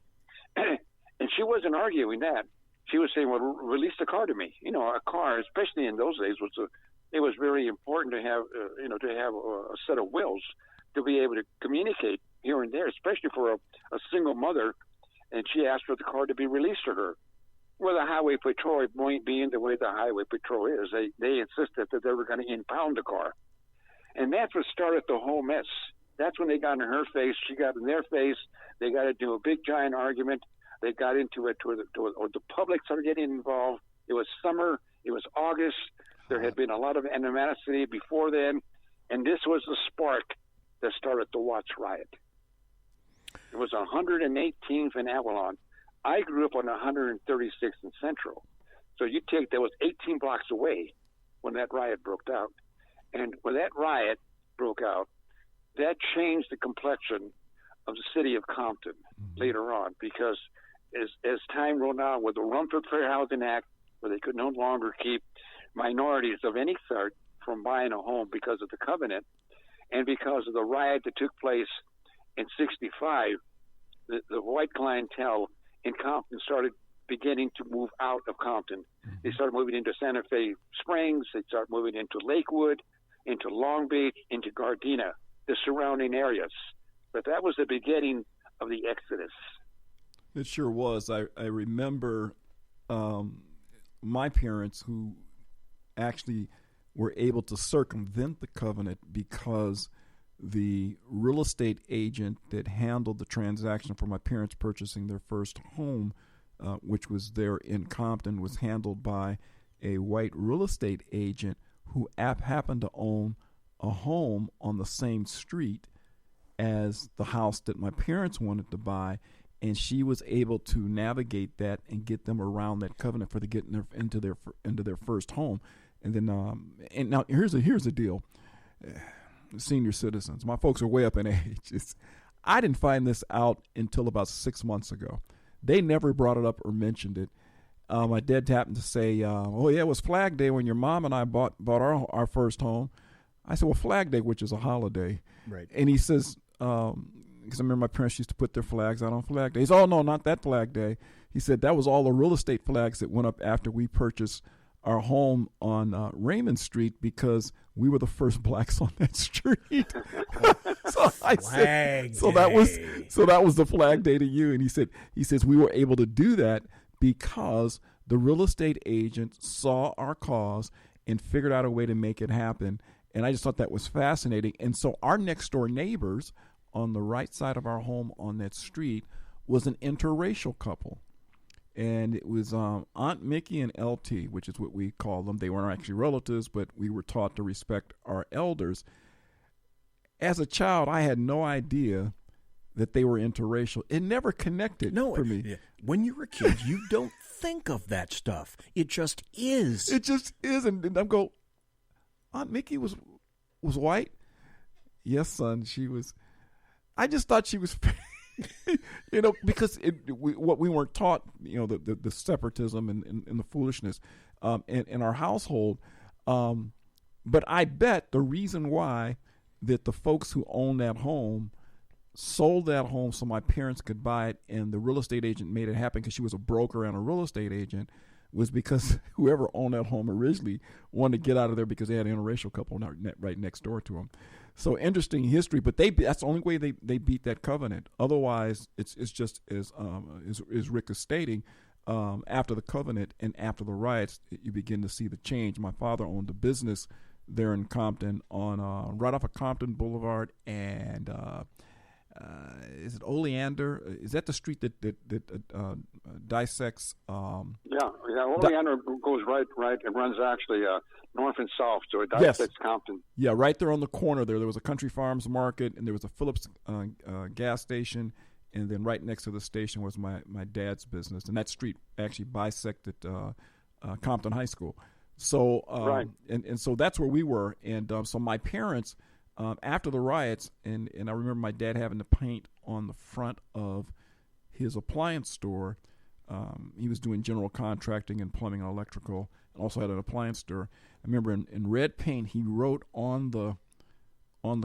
And she wasn't arguing that. She was saying, well, release the car to me. A car, especially in those days, it was very important to have, to have a set of wheels to be able to communicate here and there, especially for a single mother. And she asked for the car to be released to her. Well, the Highway Patrol, being the way the Highway Patrol is, they insisted that they were going to impound the car. And that's what started the whole mess. That's when they got in her face. She got in their face. They got into a big, giant argument. They got into it, or the public started getting involved. It was summer It was August. There had been a lot of animosity before then, and this was the spark that started the Watts riot. It was 118th and Avalon. I grew up on 136th and Central. So you take, that was 18 blocks away when that riot broke out. And when that riot broke out, that changed the complexion of the city of Compton later on, because as time rolled on with the Rumford Fair Housing Act, where they could no longer keep minorities of any sort from buying a home because of the covenant, and because of the riot that took place in 65, the white clientele in Compton started beginning to move out of Compton. They started moving into Santa Fe Springs. They started moving into Lakewood, into Long Beach, into Gardena, the surrounding areas. But that was the beginning of the exodus. It sure was. I remember my parents, who actually were able to circumvent the covenant because the real estate agent that handled the transaction for my parents purchasing their first home, which was there in Compton, was handled by a white real estate agent who happened to own a home on the same street as the house that my parents wanted to buy, and she was able to navigate that and get them around that covenant for the getting into their first home. And then, and now here's the deal. Senior citizens, my folks are way up in age. I didn't find this out until about 6 months ago. They never brought it up or mentioned it. My dad happened to say, "Oh yeah, it was Flag Day when your mom and I bought our first home." I said, "Well, Flag Day, which is a holiday," right? And he says, because I remember my parents used to put their flags out on Flag Day. He said, "Oh no, not that Flag Day." He said that was all the real estate flags that went up after we purchased our home on Raymond Street, because we were the first blacks on that street. So I said, so that was the Flag Day to you. And he says we were able to do that because the real estate agent saw our cause and figured out a way to make it happen. And I just thought that was fascinating. And so our next door neighbors on the right side of our home on that street was an interracial couple. And it was Aunt Mickey and LT, which is what we call them. They weren't actually relatives, but we were taught to respect our elders. As a child, I had no idea that they were interracial. It never connected for me. When you're a kid, you don't think of that stuff. It just is. It just is. And I'm go, Aunt Mickey was white? Yes, son, she was. I just thought she was because what we weren't taught, the separatism and the foolishness in our household. But I bet the reason why that the folks who owned that home sold that home so my parents could buy it, and the real estate agent made it happen because she was a broker and a real estate agent, was because whoever owned that home originally wanted to get out of there because they had an interracial couple right next door to them. So interesting history, but that's the only way they beat that covenant. Otherwise, it's just as Rick is stating, after the covenant and after the riots, you begin to see the change. My father owned a business there in Compton on right off of Compton Boulevard, and is it Oleander? Is that the street that dissects? Yeah. Oleander goes right. It runs actually north and south, so it dissects Compton. Yeah, right there on the corner there was a Country Farms Market, and there was a Phillips gas station, and then right next to the station was my dad's business, and that street actually bisected Compton High School. So and so that's where we were, and so my parents. After the riots, and I remember my dad having to paint on the front of his appliance store. He was doing general contracting and plumbing and electrical, and also had an appliance store. I remember in red paint, he wrote on the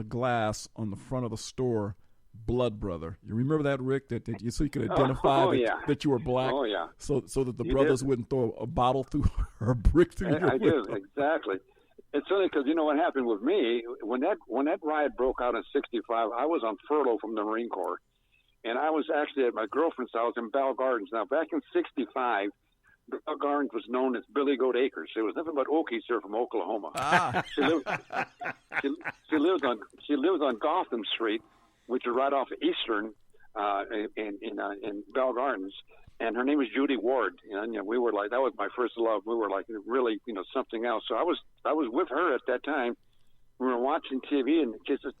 glass on the front of the store, "Blood Brother." You remember that, Rick? That so you could identify that you were black. Oh yeah. So that the brothers wouldn't throw a bottle through or a brick through your window. I do, exactly. It's funny because you know what happened with me when that riot broke out in '65. I was on furlough from the Marine Corps, and I was actually at my girlfriend's house in Bell Gardens. Now, back in '65, Bell Gardens was known as Billy Goat Acres. It was nothing but Okies here from Oklahoma. She lives on Gotham Street, which is right off of Eastern in Bell Gardens. and her name was Judy Ward. And we were like, that was my first love. We were like really, something else. So I was with her at that time. We were watching TV, and she says,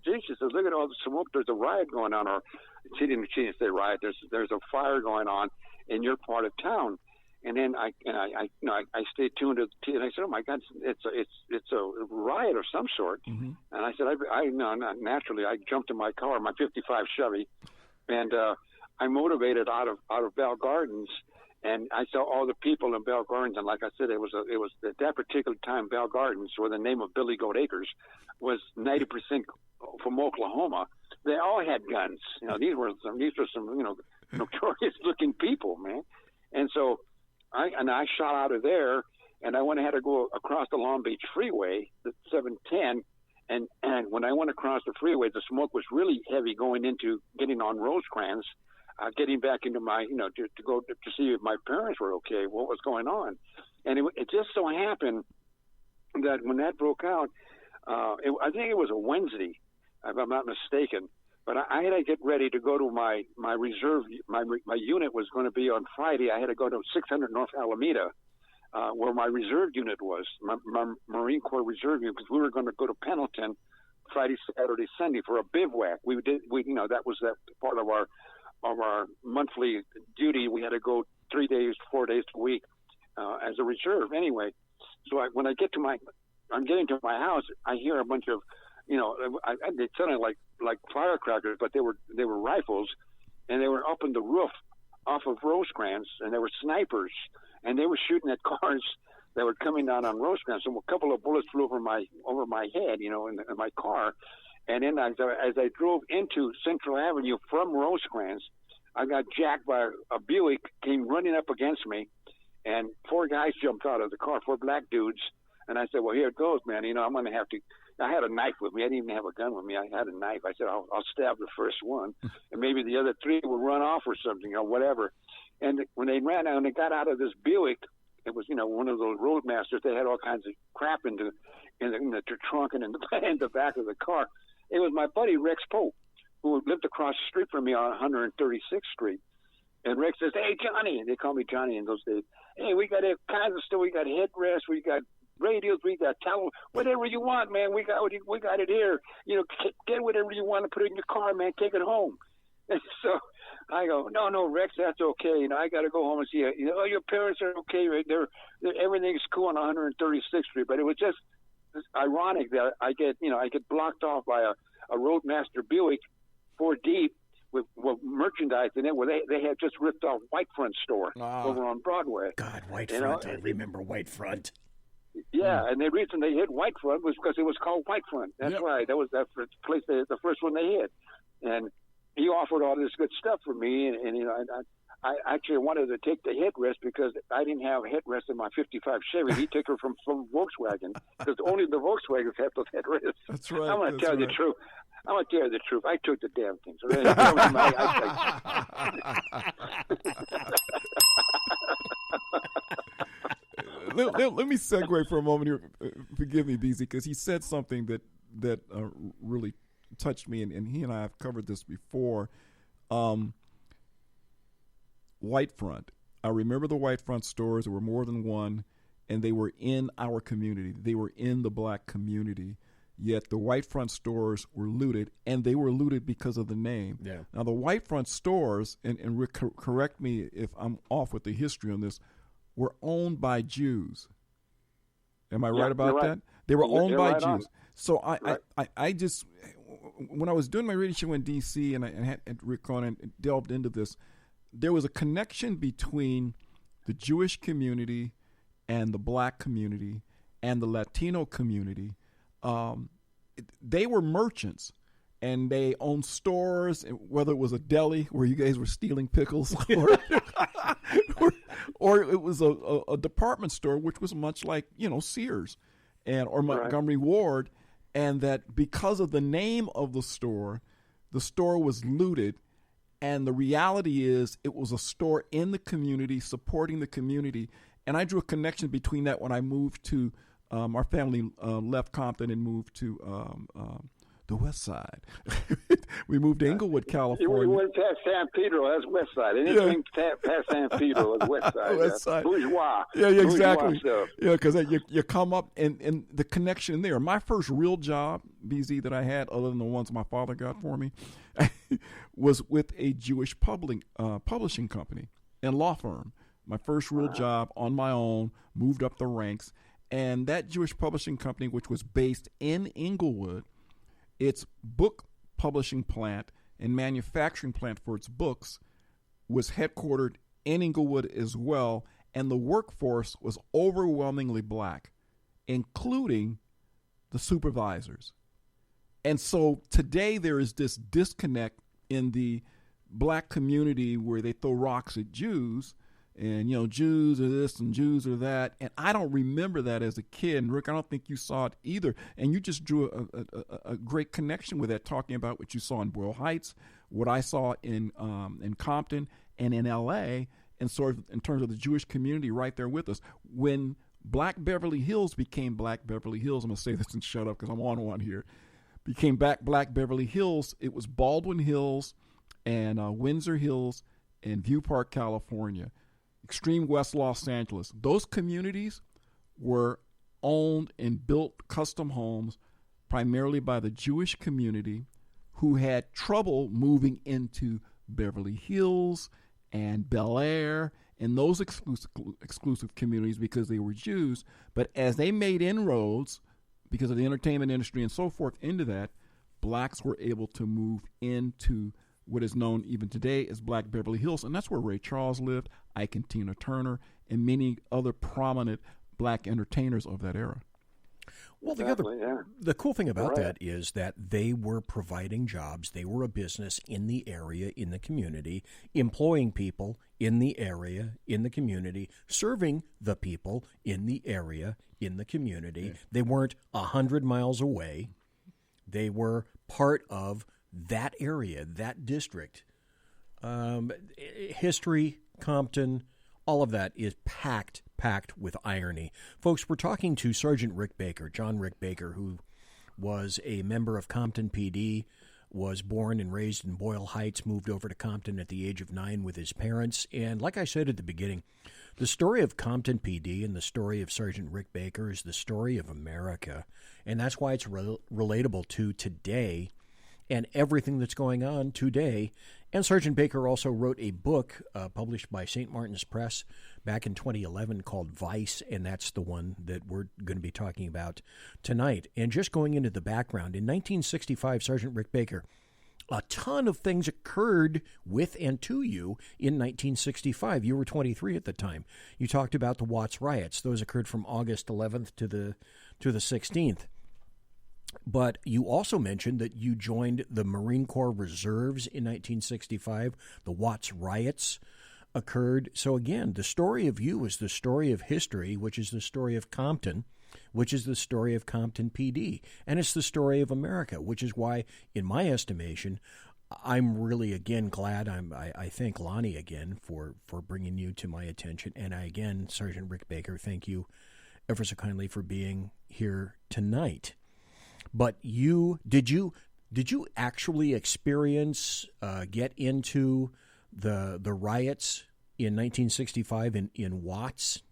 look at all the smoke. There's a riot going on. Or she didn't say riot. There's a fire going on in your part of town. And then I stayed tuned to the TV, and I said, oh my God, it's a riot of some sort. Mm-hmm. And I said, naturally, I jumped in my car, my '55 Chevy, and I motivated out of Bell Gardens. And I saw all the people in Bell Gardens, and like I said, it was at that particular time, Bell Gardens, where the name of Billy Goat Acres was 90% from Oklahoma. They all had guns. These were some notorious looking people, man. And so I shot out of there, and I went ahead to go across the Long Beach Freeway, the 710. And when I went across the freeway, the smoke was really heavy going into getting on Rosecrans. Getting back into my, to go to see if my parents were okay, what was going on. And it just so happened that when that broke out, I think it was a Wednesday, if I'm not mistaken, but I had to get ready to go to my reserve. My unit was going to be on Friday. I had to go to 600 North Alameda, where my reserve unit was, my Marine Corps reserve unit, because we were going to go to Pendleton Friday, Saturday, Sunday for a bivouac. That was that part of our monthly duty. We had to go 3 days, 4 days a week as a reserve. Anyway, so when I'm getting to my house, I hear a bunch of, they sounded like firecrackers, but they were rifles, and they were up in the roof off of Rosecrans, and they were snipers, and they were shooting at cars that were coming down on Rosecrans. So a couple of bullets flew over my head, in my car. And then as I drove into Central Avenue from Rosecrans, I got jacked by a Buick, came running up against me, and 4 guys jumped out of the car, 4 black dudes. And I said, well, here it goes, man. I'm going to have to – I had a knife with me. I didn't even have a gun with me. I had a knife. I said, I'll stab the first one, and maybe the other 3 would run off or something or whatever. And when they ran out and they got out of this Buick, it was, one of those Roadmasters. They had all kinds of crap in the trunk and in the back of the car. It was my buddy Rex Pope, who lived across the street from me on 136th Street. And Rex says, hey, Johnny. They call me Johnny in those days. Hey, we got all kinds of stuff. We got headrests. We got radios. We got towel. Whatever you want, man. We got it here. Get whatever you want to put in your car, man. Take it home. And so I go, no, Rex, that's okay. I got to go home and see you. Your parents are okay. Right? Everything's cool on 136th Street. But it was just ironic that I get blocked off by a Roadmaster Buick 4 deep with merchandise in it, where they had just ripped off Whitefront store over on Broadway. God, Whitefront! I remember Whitefront. Yeah, and the reason they hit Whitefront was because it was called Whitefront. That's right. That was that place, the first one they hit, and he offered all this good stuff for me, and I actually wanted to take the headrest because I didn't have a headrest in my '55 Chevy. He took her from Volkswagen because only the Volkswagens have those headrests. That's right. I'm going to tell you the truth. I'm going to tell you the truth. I took the damn thing. So let me segue for a moment here. Forgive me, BZ, because he said something that really touched me, and he and I have covered this before. Whitefront. I remember the Whitefront stores. There were more than one, and they were in our community. They were in the black community. Yet the Whitefront stores were looted, and they were looted because of the name. Yeah. Now, the Whitefront stores, and correct me if I'm off with the history on this, were owned by Jews. Am I right about that? They were owned by Jews. On. So I just, when I was doing my radio show in D.C. and I had Rick on and delved into this, there was a connection between the Jewish community and the black community and the Latino community. They were merchants, and they owned stores, whether it was a deli where you guys were stealing pickles or it was a department store, which was much like, Sears or Montgomery Ward, and that because of the name of the store was looted. And the reality is it was a store in the community, supporting the community. And I drew a connection between that when I moved to our family left Compton and moved to the West Side. We moved to Inglewood, We California. went past San Pedro. That's West Side. Anything past San Pedro is West Side. West Side. Bourgeois. Yeah, exactly. Bourgeois stuff. Yeah, because you come up and the connection there. My first real job, BZ, that I had, other than the ones my father got for me, was with a Jewish publishing company and law firm. My first real job on my own, moved up the ranks. And that Jewish publishing company, which was based in Inglewood, its book publishing plant and manufacturing plant for its books was headquartered in Inglewood as well. And the workforce was overwhelmingly black, including the supervisors. And so today there is this disconnect in the black community where they throw rocks at Jews and, Jews are this and Jews are that. And I don't remember that as a kid. And Rick, I don't think you saw it either. And you just drew a great connection with that, talking about what you saw in Boyle Heights, what I saw in Compton and in L.A., and sort of in terms of the Jewish community right there with us. When Black Beverly Hills became Black Beverly Hills, I'm going to say this and shut up because I'm on one here, became Black Beverly Hills, it was Baldwin Hills and Windsor Hills and View Park, California. Extreme West Los Angeles. Those communities were owned and built custom homes primarily by the Jewish community who had trouble moving into Beverly Hills and Bel Air and those exclusive communities because they were Jews. But as they made inroads because of the entertainment industry and so forth into that, blacks were able to move into what is known even today as Black Beverly Hills. And that's where Ray Charles lived, Ike and Tina Turner, and many other prominent black entertainers of that era. Well, the cool thing about that is that they were providing jobs. They were a business in the area, in the community, employing people in the area, in the community, serving the people in the area, in the community. Yeah. They weren't 100 miles away. They were part of that area, that district. History, Compton, all of that is packed with irony. Folks, we're talking to Sergeant Rick Baker, John Rick Baker, who was a member of Compton PD, was born and raised in Boyle Heights, moved over to Compton at the age of 9 with his parents. And like I said at the beginning, the story of Compton PD and the story of Sergeant Rick Baker is the story of America. And that's why it's relatable to today and everything that's going on today. And Sergeant Baker also wrote a book published by St. Martin's Press back in 2011 called Vice, and that's the one that we're going to be talking about tonight. And just going into the background, in 1965, Sergeant Rick Baker, a ton of things occurred with and to you in 1965. You were 23 at the time. You talked about the Watts riots. Those occurred from August 11th to the 16th. But you also mentioned that you joined the Marine Corps Reserves in 1965. The Watts riots occurred. So again, the story of you is the story of history, which is the story of Compton, which is the story of Compton PD. And it's the story of America, which is why, in my estimation, I'm really, again, glad. I thank Lonnie again for bringing you to my attention. And again, Sergeant Rick Baker, thank you ever so kindly for being here tonight. But did you actually experience, get into the riots in 1965 in Watts?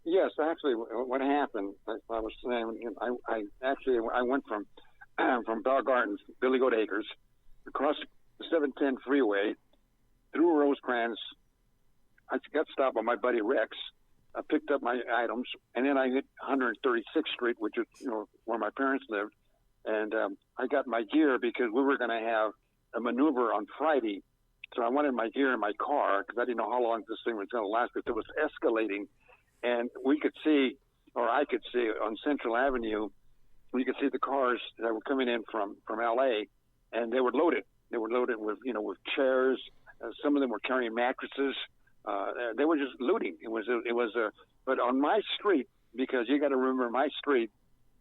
Yes, actually, what happened, I was saying, I went from Bell Gardens, Billy Goat Acres, across the 710 freeway, through Rosecrans. I got stopped by my buddy Rex. I picked up my items, and then I hit 136th Street, which is where my parents lived, and I got my gear because we were going to have a maneuver on Friday. So I wanted my gear in my car because I didn't know how long this thing was going to last, because it was escalating. And we could see, or I could see, on Central Avenue, we could see the cars that were coming in from L.A., and they were loaded. They were loaded with chairs. Some of them were carrying mattresses. They were just looting. But on my street, because you got to remember, my street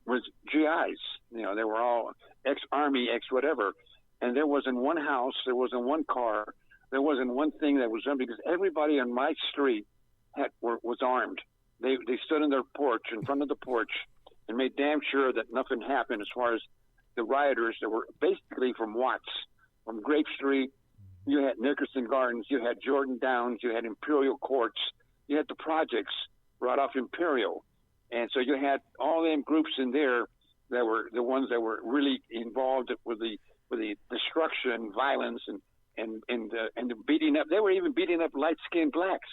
was GIs. They were all ex-Army, ex-whatever. And there wasn't one house, there wasn't one car, there wasn't one thing that was done, because everybody on my street was armed. They stood in their porch, in front of the porch, and made damn sure that nothing happened as far as the rioters that were basically from Watts, from Grape Street. You had Nickerson Gardens, you had Jordan Downs, you had Imperial Courts, you had the projects right off Imperial. And so you had all them groups in there that were the ones that were really involved with the destruction, violence, and the beating up. They were even beating up light-skinned blacks.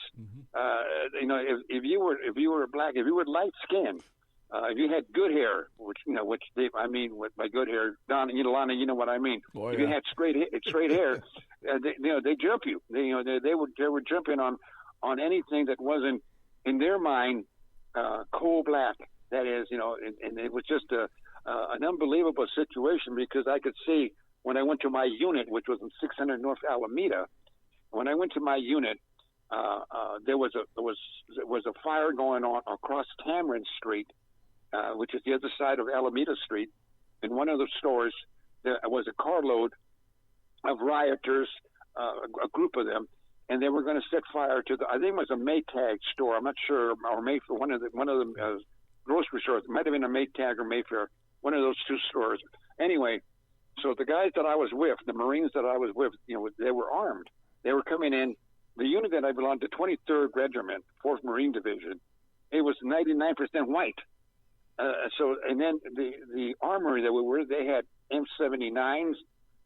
You know, if you were black, if you were light-skinned, if you had good hair, I mean by good hair, Don, Lonnie, you know what I mean. If you had straight hair, they jump you. They were jumping on anything that wasn't in their mind coal black. That is, and it was just an unbelievable situation, because I could see when I went to my unit, which was in 600 North Alameda. When I went to my unit, there was a fire going on across Tamarind Street, which is the other side of Alameda Street. In one of the stores, there was a carload of rioters, a group of them, and they were going to set fire to I think it was a Maytag store. I'm not sure, or Mayfair, one of the grocery stores. It might have been a Maytag or Mayfair, one of those two stores. Anyway, so the guys that I was with, the Marines that I was with, they were armed. They were coming in. The unit that I belonged to, 23rd Regiment, 4th Marine Division, it was 99% white. And then the armory that we were, they had M79s,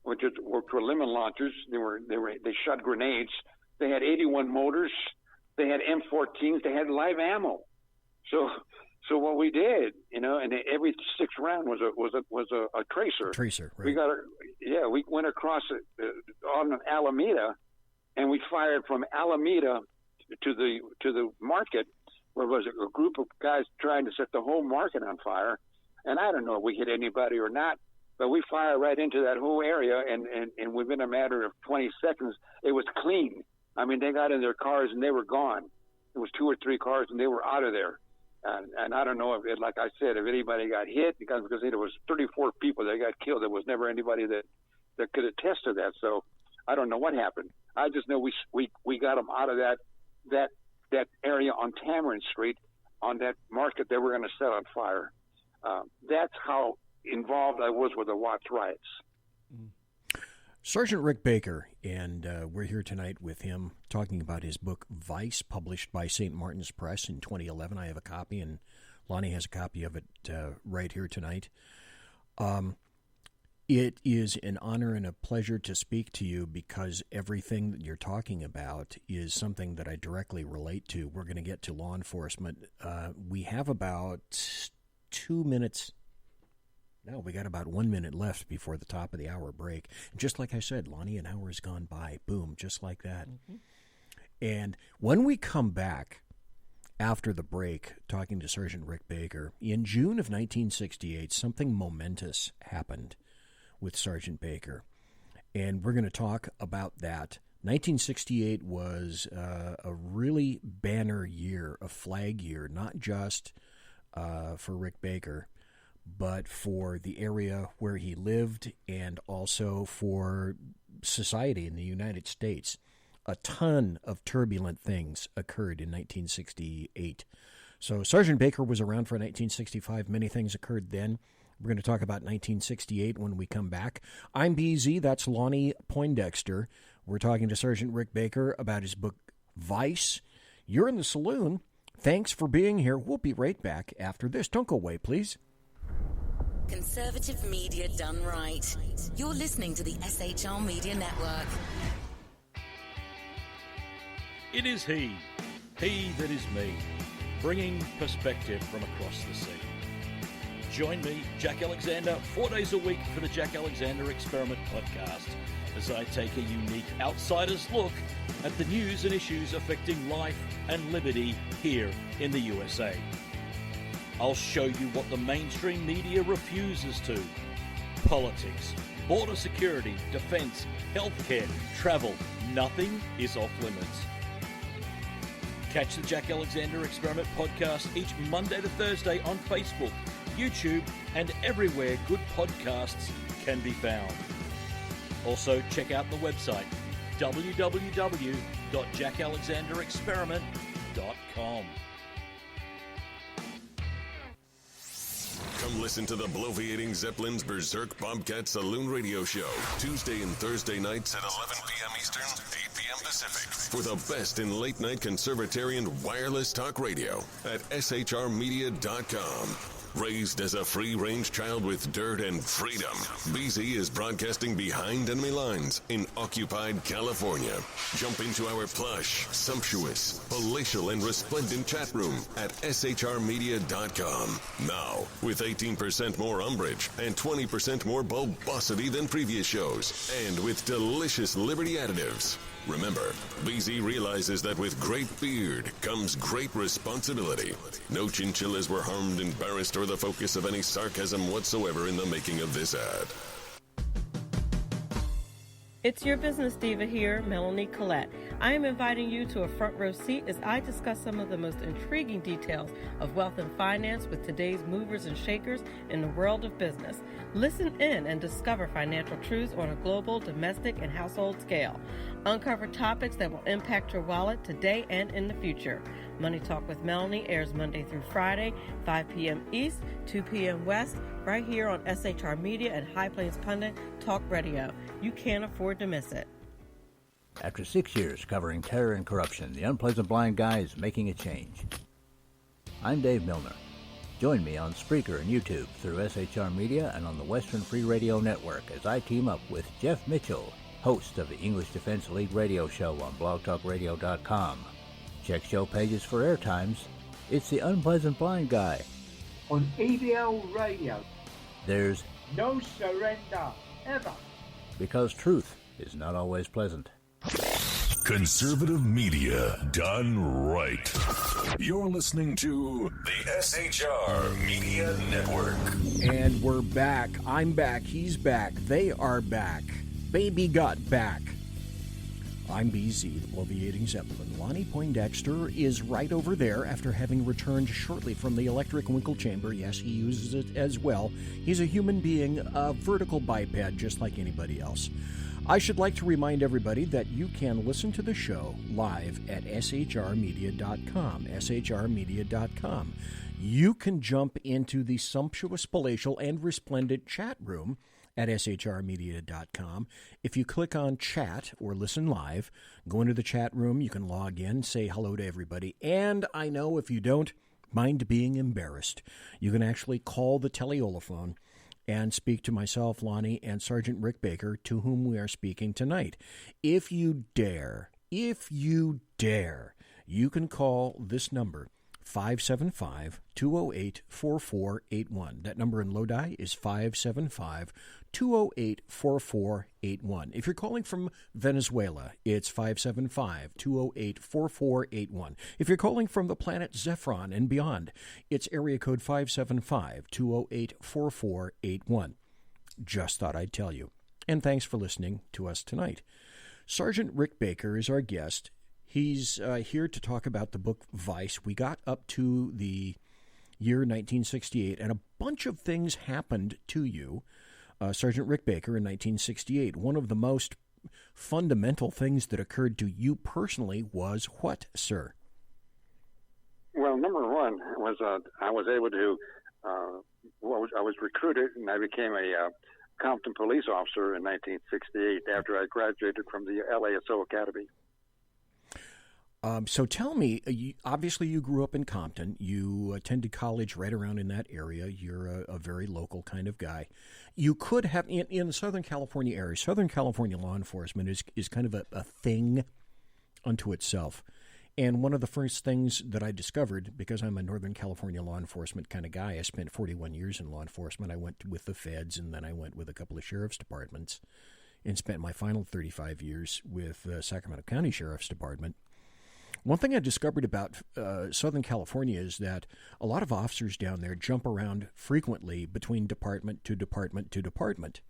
which were lemon launchers. They shot grenades. They had 81 mortars. They had M14s. They had live ammo. So what we did, and every sixth round was a tracer. Tracer, right? We went across on Alameda, and we fired from Alameda to the market, where was a group of guys trying to set the whole market on fire. And I don't know if we hit anybody or not, but we fired right into that whole area, and within a matter of 20 seconds, it was clean. I mean, they got in their cars and they were gone. It was 2 or 3 cars, and they were out of there. And I don't know if, like I said, if anybody got hit, because there was 34 people that got killed. There was never anybody that could attest to that. So I don't know what happened. I just know we got them out of that area on Tamarind Street, on that market they were going to set on fire. That's how involved I was with the Watts riots. Sergeant Rick Baker, and we're here tonight with him talking about his book, Vice, published by St. Martin's Press in 2011. I have a copy, and Lonnie has a copy of it right here tonight. It is an honor and a pleasure to speak to you, because everything that you're talking about is something that I directly relate to. We're going to get to law enforcement. We have about 2 minutes. No, we got about 1 minute left before the top of the hour break. And just like I said, Lonnie, an hour has gone by. Boom, just like that. Mm-hmm. And when we come back after the break, talking to Sergeant Rick Baker, in June of 1968, something momentous happened with Sergeant Baker. And we're going to talk about that. 1968 was a really banner year, a flag year, not just for Rick Baker, but for the area where he lived and also for society in the United States. A ton of turbulent things occurred in 1968. So Sergeant Baker was around for 1965. Many things occurred then. We're going to talk about 1968 when we come back. I'm BZ. That's Lonnie Poindexter. We're talking to Sergeant Rick Baker about his book, Vice. You're in the saloon. Thanks for being here. We'll be right back after this. Don't go away, please. Conservative media done right. You're listening to the SHR Media Network. It is he that is me, bringing perspective from across the sea. Join me, Jack Alexander, 4 days a week for the Jack Alexander Experiment podcast, as I take a unique outsider's look at the news and issues affecting life and liberty here in the USA. I'll show you what the mainstream media refuses to. Politics, border security, defense, healthcare, travel, nothing is off limits. Catch the Jack Alexander Experiment podcast each Monday to Thursday on Facebook, YouTube, and everywhere good podcasts can be found. Also, check out the website, www.jackalexanderexperiment.com. Come listen to the bloviating Zeppelin's Berserk Bobcat Saloon radio show, Tuesday and Thursday nights at 11 p.m. Eastern, 8 p.m. Pacific, for the best in late-night conservatarian wireless talk radio at shrmedia.com. Raised as a free-range child with dirt and freedom, BZ is broadcasting behind enemy lines in occupied California. Jump into our plush, sumptuous, palatial, and resplendent chat room at shrmedia.com. Now, with 18% more umbrage and 20% more bulbosity than previous shows, and with delicious Liberty additives. Remember, BZ realizes that with great beard comes great responsibility. No chinchillas were harmed, embarrassed, or the focus of any sarcasm whatsoever in the making of this ad. It's your business diva here, Melanie Collette. I am inviting you to a front row seat as I discuss some of the most intriguing details of wealth and finance with today's movers and shakers in the world of business. Listen in and discover financial truths on a global, domestic, and household scale. Uncover topics that will impact your wallet today and in the future. Money Talk with Melanie airs Monday through Friday, 5 p.m. East, 2 p.m. West, right here on SHR Media and High Plains Pundit Talk Radio. You can't afford to miss it. After 6 years covering terror and corruption, the Unpleasant Blind Guy is making a change. I'm Dave Milner. Join me on Spreaker and YouTube through SHR Media and on the Western Free Radio Network as I team up with Jeff Mitchell, host of the English Defense League radio show on blogtalkradio.com. Check show pages for airtimes. It's the Unpleasant Blind Guy. On EBL Radio. There's no surrender, ever. Because truth is not always pleasant. Conservative media done right. You're listening to the SHR Media Network. And we're back. I'm back. He's back. They are back. Baby got back. I'm BZ, the bloviating Zeppelin. Lonnie Poindexter is right over there after having returned shortly from the electric winkle chamber. Yes, he uses it as well. He's a human being, a vertical biped, just like anybody else. I should like to remind everybody that you can listen to the show live at shrmedia.com, shrmedia.com. You can jump into the sumptuous, palatial, and resplendent chat room at shrmedia.com. If you click on chat or listen live, go into the chat room, you can log in, say hello to everybody, and I know if you don't mind being embarrassed, you can actually call the teleolophone and speak to myself, Lonnie, and Sergeant Rick Baker, to whom we are speaking tonight. If you dare, you can call this number, 575-208-4481. That number in Lodi is 575-208-4481. If you're calling from Venezuela, it's 575-208-4481. If you're calling from the planet Zephron and beyond, it's area code 575-208-4481. Just thought I'd tell you. And thanks for listening to us tonight. Sergeant Rick Baker is our guest. He's here to talk about the book Vice. We got up to the year 1968, and a bunch of things happened to you, Sergeant Rick Baker, in 1968. One of the most fundamental things that occurred to you personally was what, sir? Well, number one was I was able to, I was recruited, and I became a Compton police officer in 1968 after I graduated from the LASO Academy. So tell me, obviously you grew up in Compton. You attended college right around in that area. You're a very local kind of guy. You could have, in the Southern California area, Southern California law enforcement is kind of a thing unto itself. And one of the first things that I discovered, because I'm a Northern California law enforcement kind of guy, I spent 41 years in law enforcement. I went with the feds, and then I went with a couple of sheriff's departments and spent my final 35 years with the Sacramento County Sheriff's Department. One thing I discovered about Southern California is that a lot of officers down there jump around frequently between department to department to department.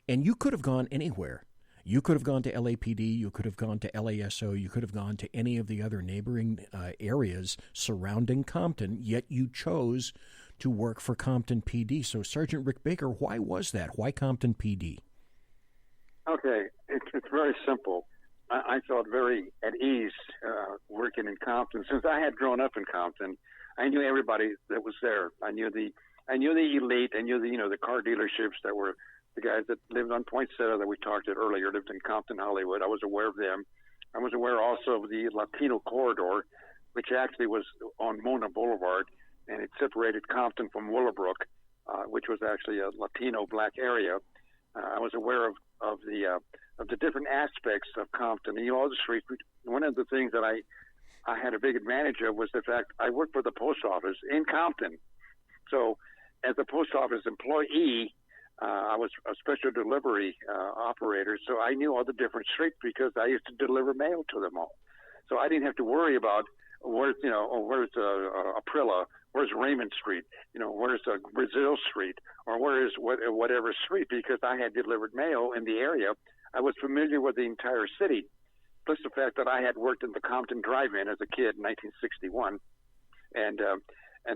And you could have gone anywhere. You could have gone to LAPD, you could have gone to LASO, you could have gone to any of the other neighboring areas surrounding Compton, yet you chose to work for Compton PD. So, Sergeant Rick Baker, why was that? Why Compton PD? Okay, it's very simple. I felt very at ease working in Compton. Since I had grown up in Compton, I knew everybody that was there. I knew the I knew the elite. I knew the car dealerships that were the guys that lived on Poinsettia that we talked about earlier, lived in Compton, Hollywood. I was aware of them. I was aware also of the Latino corridor, which actually was on Mona Boulevard, and it separated Compton from Willowbrook, which was actually a Latino black area. I was aware of the different aspects of Compton. All the streets. One of the things that I had a big advantage of was the fact I worked for the post office in Compton. So as a post office employee, I was a special delivery operator, so I knew all the different streets because I used to deliver mail to them all. So I didn't have to worry about where's Aprilla, where's Raymond Street, where's Brazil Street, or where is whatever street, because I had delivered mail in the area. I was familiar with the entire city, plus the fact that I had worked in the Compton Drive-In as a kid in 1961, and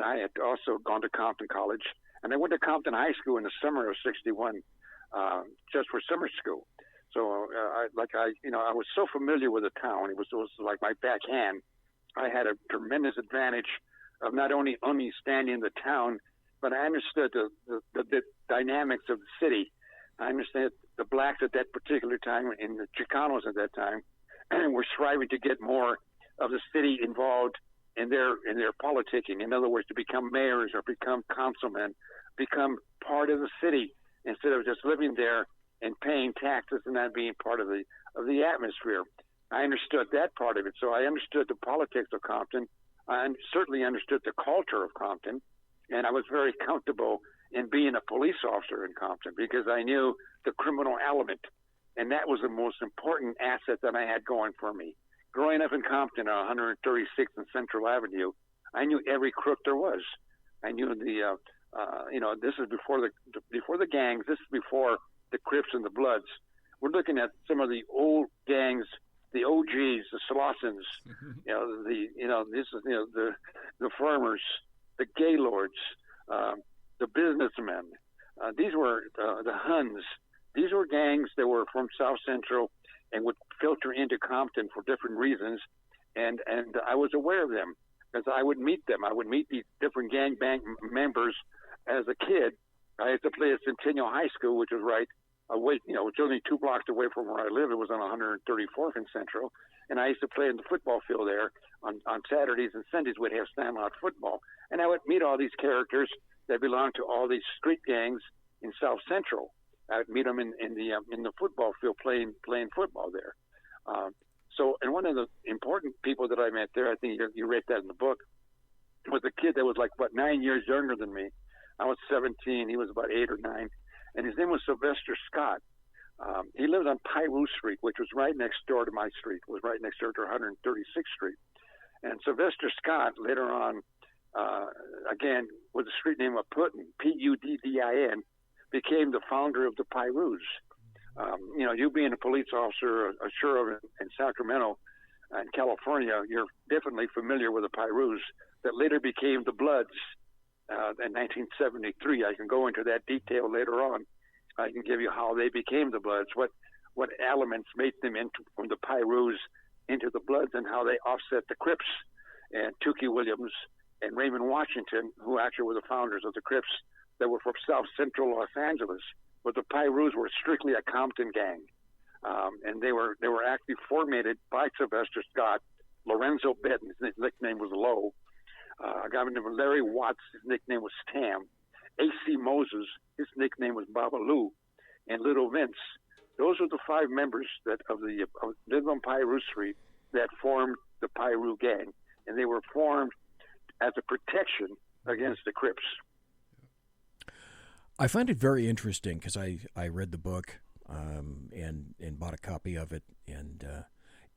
I had also gone to Compton College. And I went to Compton High School in the summer of '61, just for summer school. So, I was so familiar with the town; it was like my backhand. I had a tremendous advantage of not only understanding the town, but I understood the dynamics of the city. I understand the blacks at that particular time and the Chicanos at that time were striving to get more of the city involved in their politicking. In other words, to become mayors or become councilmen, become part of the city instead of just living there and paying taxes and not being part of the atmosphere. I understood that part of it. So I understood the politics of Compton. I certainly understood the culture of Compton, and I was very comfortable in being a police officer in Compton because I knew the criminal element, and that was the most important asset that I had going for me. Growing up in Compton on 136th and Central Avenue, I knew every crook there was. I knew this is before the gangs. This is before the Crips and the Bloods. We're looking at some of the old gangs, the OGs, the Slossons, the farmers, the Gaylords, the businessmen. These were the Huns. These were gangs that were from South Central and would filter into Compton for different reasons, and I was aware of them because I would meet them. I would meet these different gang bang members as a kid. I used to play at Centennial High School, which was right away. It's only 2 blocks away from where I live. It was on 134th and Central, and I used to play in the football field there on Saturdays and Sundays. We'd have standout football, and I would meet all these characters that belonged to all these street gangs in South Central. I would meet them in the football field playing football there. And one of the important people that I met there, I think you read that in the book, was a kid that was like about 9 years younger than me. I was 17. He was about 8 or 9, and his name was Sylvester Scott. He lived on Piru Street, which was right next door to my street. It was right next door to 136th Street. And Sylvester Scott later on, again with the street name of Puddin, Puddin, became the founder of the Pirus. You being a police officer, a sheriff in Sacramento and California, you're definitely familiar with the Pirus that later became the Bloods in 1973. I can go into that detail later on. I can give you how they became the Bloods, what elements made them from the Pirus into the Bloods, and how they offset the Crips and Tukey Williams and Raymond Washington, who actually were the founders of the Crips that were from South Central Los Angeles. But the Pirus were strictly a Compton gang, and they were actually formatted by Sylvester Scott, Lorenzo Benton, his nickname was Low, a guy named Larry Watts, his nickname was Tam, A.C. Moses, his nickname was Babaloo, and Little Vince. Those were the 5 members that lived on Piru Street that formed the Piru gang, and they were formed as a protection against the Crips. I find it very interesting because I read the book and bought a copy of it, and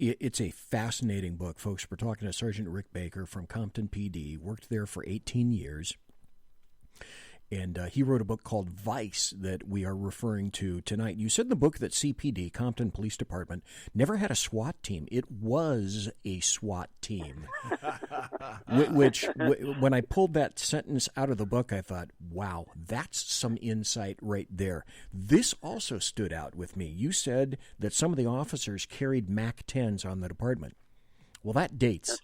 it's a fascinating book, folks. We're talking to Sergeant Rick Baker from Compton PD, worked there for 18 years, and he wrote a book called Vice that we are referring to tonight. You said in the book that CPD, Compton Police Department, never had a SWAT team. It was a SWAT team, which when I pulled that sentence out of the book, I thought, wow, that's some insight right there. This also stood out with me. You said that some of the officers carried MAC-10s on the department. Well, that dates,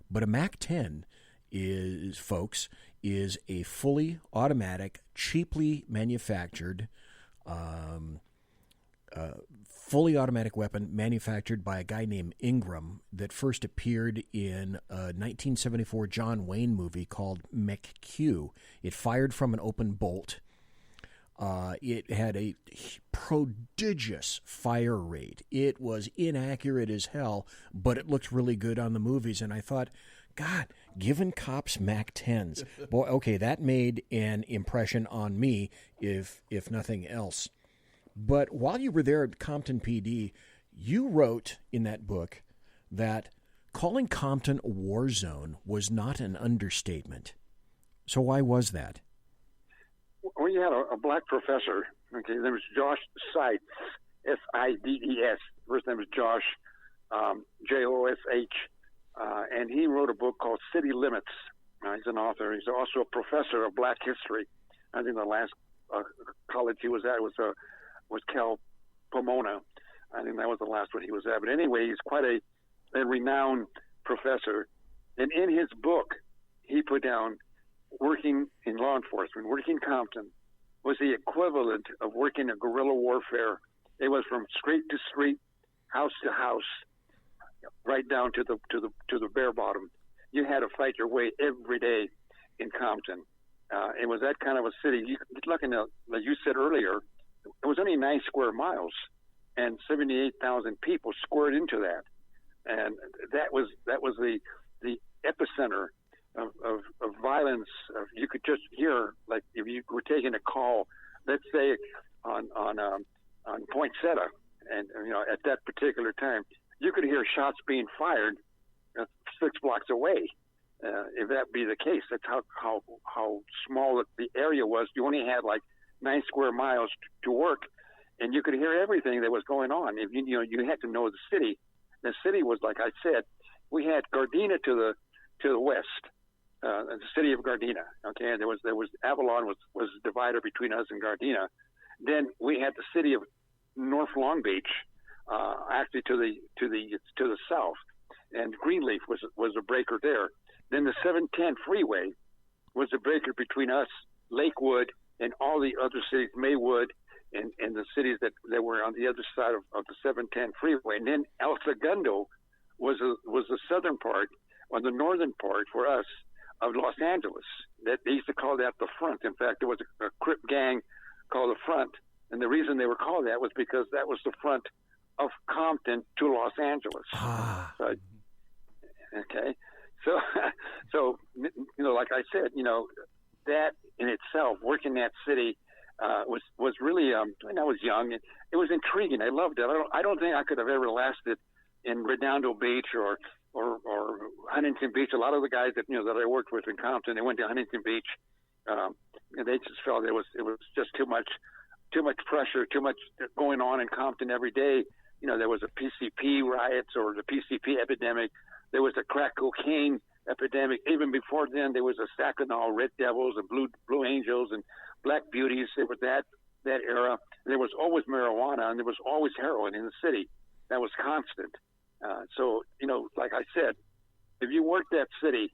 but a MAC-10 is is a fully automatic, cheaply manufactured, fully automatic weapon manufactured by a guy named Ingram that first appeared in a 1974 John Wayne movie called McQ. It fired from an open bolt. It had a prodigious fire rate. It was inaccurate as hell, but it looked really good on the movies. And I thought, God, giving cops Mac 10s. Boy, okay, that made an impression on me, if nothing else. But while you were there at Compton PD, you wrote in that book that calling Compton a war zone was not an understatement. So why was that? Well, you had a black professor. Okay, there was Josh Sides, S-I-D-E-S. First name was Josh, J-O-S-H, and he wrote a book called City Limits. He's an author. He's also a professor of black history. I think the last college he was at was Cal Pomona. I think that was the last one he was at. But anyway, he's quite a renowned professor. And in his book, he put down working in law enforcement, working in Compton, was the equivalent of working a guerrilla warfare. It was from street to street, house to house, right down to the bare bottom. You had to fight your way every day in Compton. It was that kind of a city. Looking at, like you said earlier, it was only 9 square miles, and 78,000 people squared into that, and that was the epicenter of violence. You could just hear, like if you were taking a call, let's say on Poinsettia, and at that particular time, you could hear shots being fired 6 blocks away. If that be the case, that's how small the area was. You only had like 9 square miles to work, and you could hear everything that was going on. If you had to know the city. The city was, like I said, we had Gardena to the west, the city of Gardena. Okay, and there was Avalon was the divider between us and Gardena. Then we had the city of North Long Beach, actually to the south, and Greenleaf was a breaker there. Then the 710 freeway was a breaker between us, Lakewood, and all the other cities, Maywood, and the cities that were on the other side of the 710 freeway. And then El Segundo was the southern part, or the northern part for us, of Los Angeles. That they used to call that the front. In fact, there was a Crip gang called the Front, and the reason they were called that was because that was the front of Compton to Los Angeles. Okay, so like I said, that in itself, working that city was really. When I was young, it was intriguing. I loved it. I don't think I could have ever lasted in Redondo Beach or Huntington Beach. A lot of the guys that I worked with in Compton, they went to Huntington Beach, and they just felt it was just too much pressure, too much going on in Compton every day. There was a PCP riots or the PCP epidemic. There was a crack cocaine epidemic. Even before then, there was a Saginaw Red Devils and Blue Angels and Black Beauties. It was that era. There was always marijuana, and there was always heroin in the city. That was constant. So, like I said, if you worked that city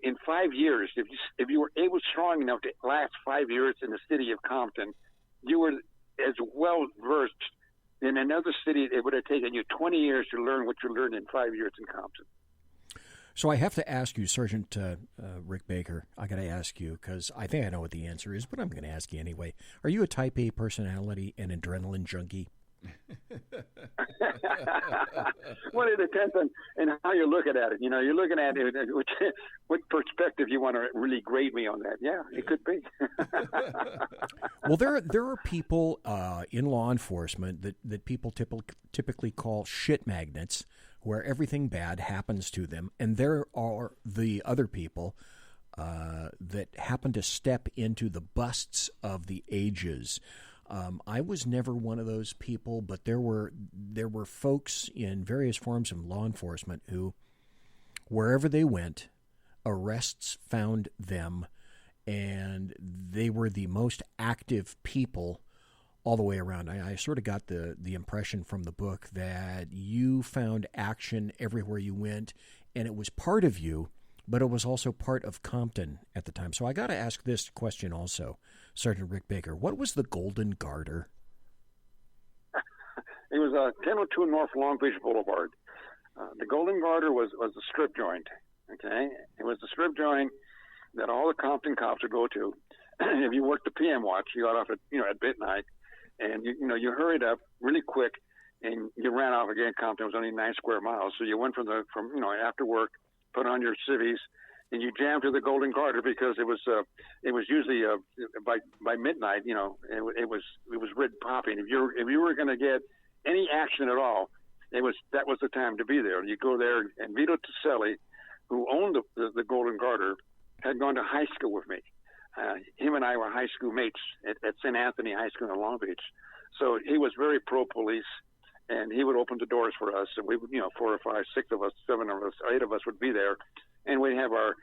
in 5 years, if you were strong enough to last 5 years in the city of Compton, you were as well versed in another city. It would have taken you 20 years to learn what you learned in 5 years in Compton. So I have to ask you, Sergeant Rick Baker, I got to ask you, because I think I know what the answer is, but I'm going to ask you anyway. Are you a type A personality and adrenaline junkie? Well, it depends on how you're looking at it. You're looking at it, what perspective you want to really grade me on that. Yeah, it could be. Well, there are people in law enforcement that people typically call shit magnets, where everything bad happens to them, and there are the other people that happen to step into the busts of the ages. I was never one of those people, but there were folks in various forms of law enforcement who, wherever they went, arrests found them, and they were the most active people all the way around. I sort of got the impression from the book that you found action everywhere you went, and it was part of you but it was also part of Compton at the time. So I got to ask this question also, Sergeant Rick Baker. What was the Golden Garter? It was 1002 North Long Beach Boulevard. The Golden Garter was a strip joint, okay? It was the strip joint that all the Compton cops would go to. If you worked the PM watch, you got off at midnight, and you hurried up really quick, and you ran off again. Compton was only 9 square miles, so you went from after work, put on your civvies, and you jammed to the Golden Garter because it was usually by midnight, it was red popping. If you were going to get any action at all, that was the time to be there. You go there, and Vito Ticelli, who owned the Golden Garter, had gone to high school with me. Him and I were high school mates at St. Anthony High School in Long Beach. So he was very pro-police, and he would open the doors for us. And we would, 4 or 5, 6 of us, 7 of us, 8 of us would be there. And we'd have our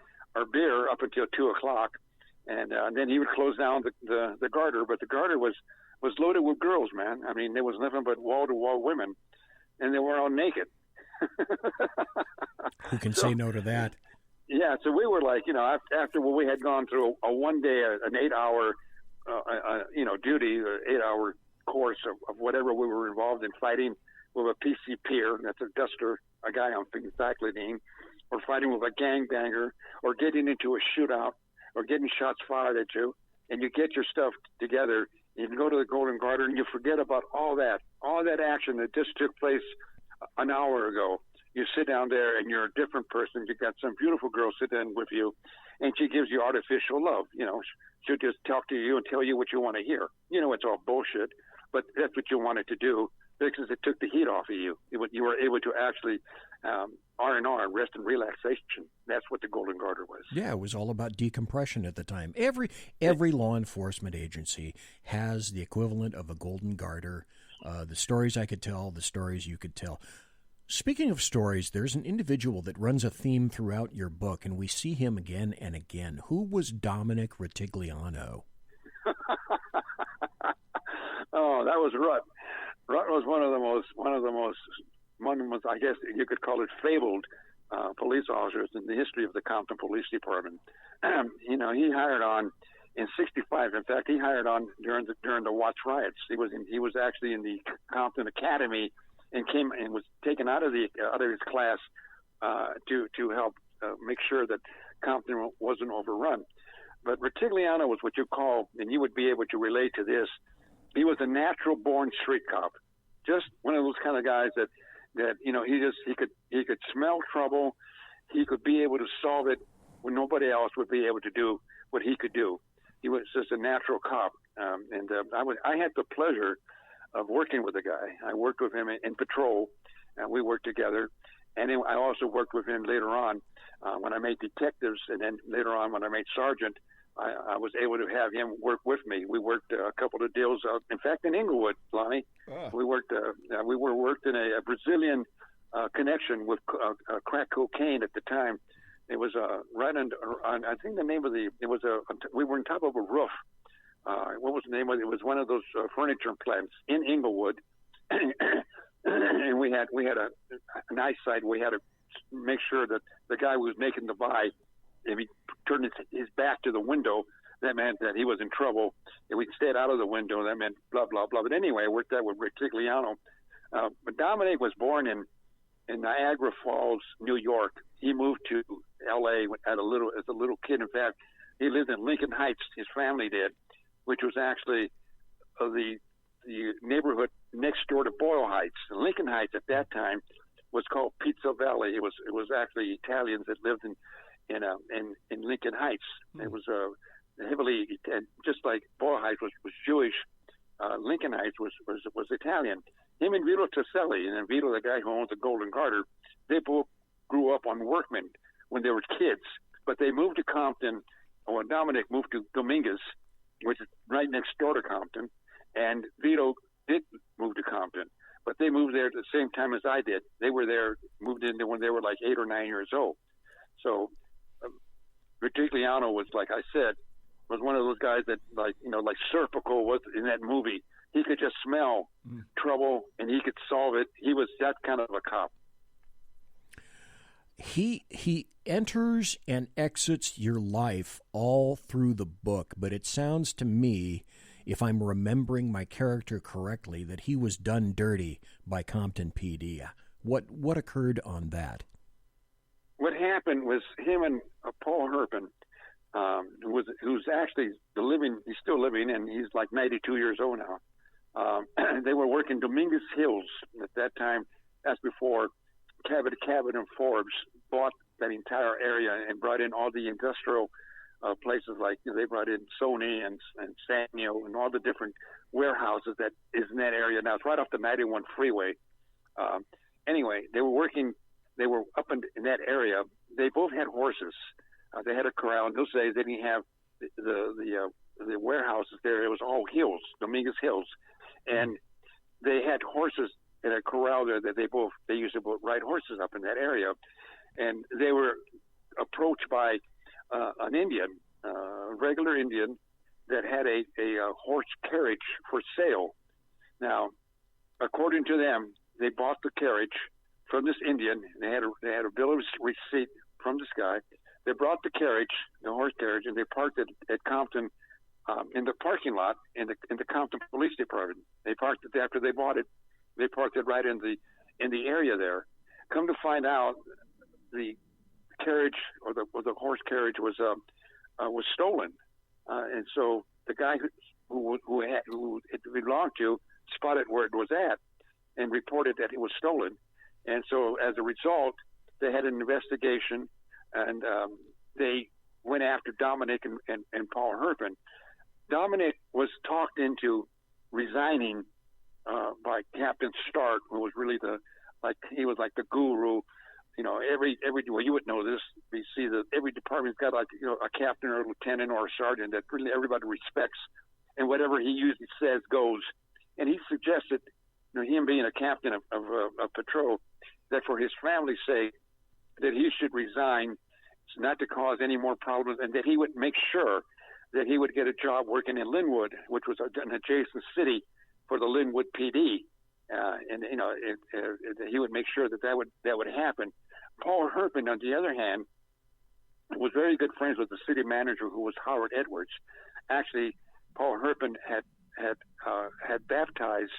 beer up until 2 o'clock. And then he would close down the Garter. But the Garter was loaded with girls, man. I mean, there was nothing but wall-to-wall women. And they were all naked. Who can say no to that? Yeah, so we were like, after we had gone through a 1 day, an 8-hour, duty, 8-hour course of whatever we were involved in, fighting with a PC peer, that's a duster, a guy on phencyclidine, or fighting with a gangbanger, or getting into a shootout, or getting shots fired at you, and you get your stuff together, you can go to the Golden Garter, and you forget about all that action that just took place an hour ago. You sit down there, and you're a different person. You got some beautiful girl sit down with you, and she gives you artificial love. She'll just talk to you and tell you what you want to hear. It's all bullshit, but that's what you wanted to do because it took the heat off of you. You were able to actually R&R, rest and relaxation. That's what the Golden Garter was. Yeah, it was all about decompression at the time. Every law enforcement agency has the equivalent of a Golden Garter. The stories I could tell, the stories you could tell. Speaking of stories, there's an individual that runs a theme throughout your book, and we see him again and again. Who was Dominic Ritigliano? Oh, that was Rut. Rut was one of the most, I guess you could call it, fabled police officers in the history of the Compton Police Department. He hired on in '65. In fact, he hired on during the Watts riots. He was actually in the Compton Academy and was taken out of his class to help make sure that Compton wasn't overrun. But Ritigliano was what you call, and you would be able to relate to this, he was a natural-born street cop, just one of those kind of guys that he could smell trouble, he could be able to solve it when nobody else would be able to do what he could do. He was just a natural cop, I had the pleasure of working with the guy. I worked with him in patrol, and we worked together. And then I also worked with him later on when I made detectives, and then later on when I made sergeant, I was able to have him work with me. We worked a couple of deals, in fact, in Inglewood, Lonnie. Oh. We worked in a Brazilian connection with crack cocaine at the time. It was right on, I think the name of we were on top of a roof. What was the name of it? It was one of those furniture plants in Inglewood, and we had an eyesight. We had to make sure that the guy who was making the buy, if he turned his back to the window, that meant that he was in trouble. If we stayed out of the window, that meant blah blah blah. But anyway, I worked that with Ritigliano. But Dominic was born in Niagara Falls, New York. He moved to L.A. as a little kid. In fact, he lived in Lincoln Heights. His family did, which was actually the neighborhood next door to Boyle Heights. And Lincoln Heights at that time was called Pizza Valley. It was actually Italians that lived in Lincoln Heights. It was heavily, just like Boyle Heights was Jewish. Lincoln Heights was Italian. Him and Vito Ticelli, and Vito, the guy who owns the Golden Garter, they both grew up on Workman when they were kids. But they moved to Compton, or Dominic moved to Dominguez, which is right next door to Compton, and Vito did move to Compton. But they moved there at the same time as I did. They were there, moved in there when they were like 8 or 9 years old. So Ritigliano was, like I said, was one of those guys that, like Serpico was in that movie. He could just smell trouble, and he could solve it. He was that kind of a cop. He enters and exits your life all through the book, but it sounds to me, if I'm remembering my character correctly, that he was done dirty by Compton PD. What occurred on that? What happened was him and Paul Herpen, who's actually he's still living, and he's like 92 years old now. They were working Dominguez Hills at that time. That's before Cabot and Forbes bought that entire area and brought in all the industrial places, like they brought in Sony and Sanyo and all the different warehouses that is in that area. Now it's right off the 91 freeway. Anyway, they were up in that area. They both had horses. They had a corral. In those days, they didn't have the warehouses there. It was all hills, Dominguez Hills, and they had horses in a corral there that they used to ride horses up in that area. And they were approached by an Indian, a regular Indian, that had a horse carriage for sale. Now, according to them, they bought the carriage from this Indian. They had a bill of receipt from this guy. They brought the horse carriage, and they parked it at Compton in the parking lot in the Compton Police Department. They parked it after they bought it. They parked it right in the area there. Come to find out, the carriage or the horse carriage was stolen, and so the guy who it belonged to spotted where it was at and reported that it was stolen. And so as a result, they had an investigation, and they went after Dominic and Paul Herpen. Dominic was talked into resigning by Captain Stark, who was really he was like the guru. You know, well, you would know this. We see that every department's got a captain or a lieutenant or a sergeant that really everybody respects, and whatever he usually says goes. And he suggested, him being a captain of patrol, that for his family's sake, that he should resign, not to cause any more problems, and that he would make sure that he would get a job working in Linwood, which was an adjacent city for the Linwood PD. He would make sure that would happen. Paul Herpen, on the other hand, was very good friends with the city manager, who was Howard Edwards. Actually, Paul Herpen had baptized,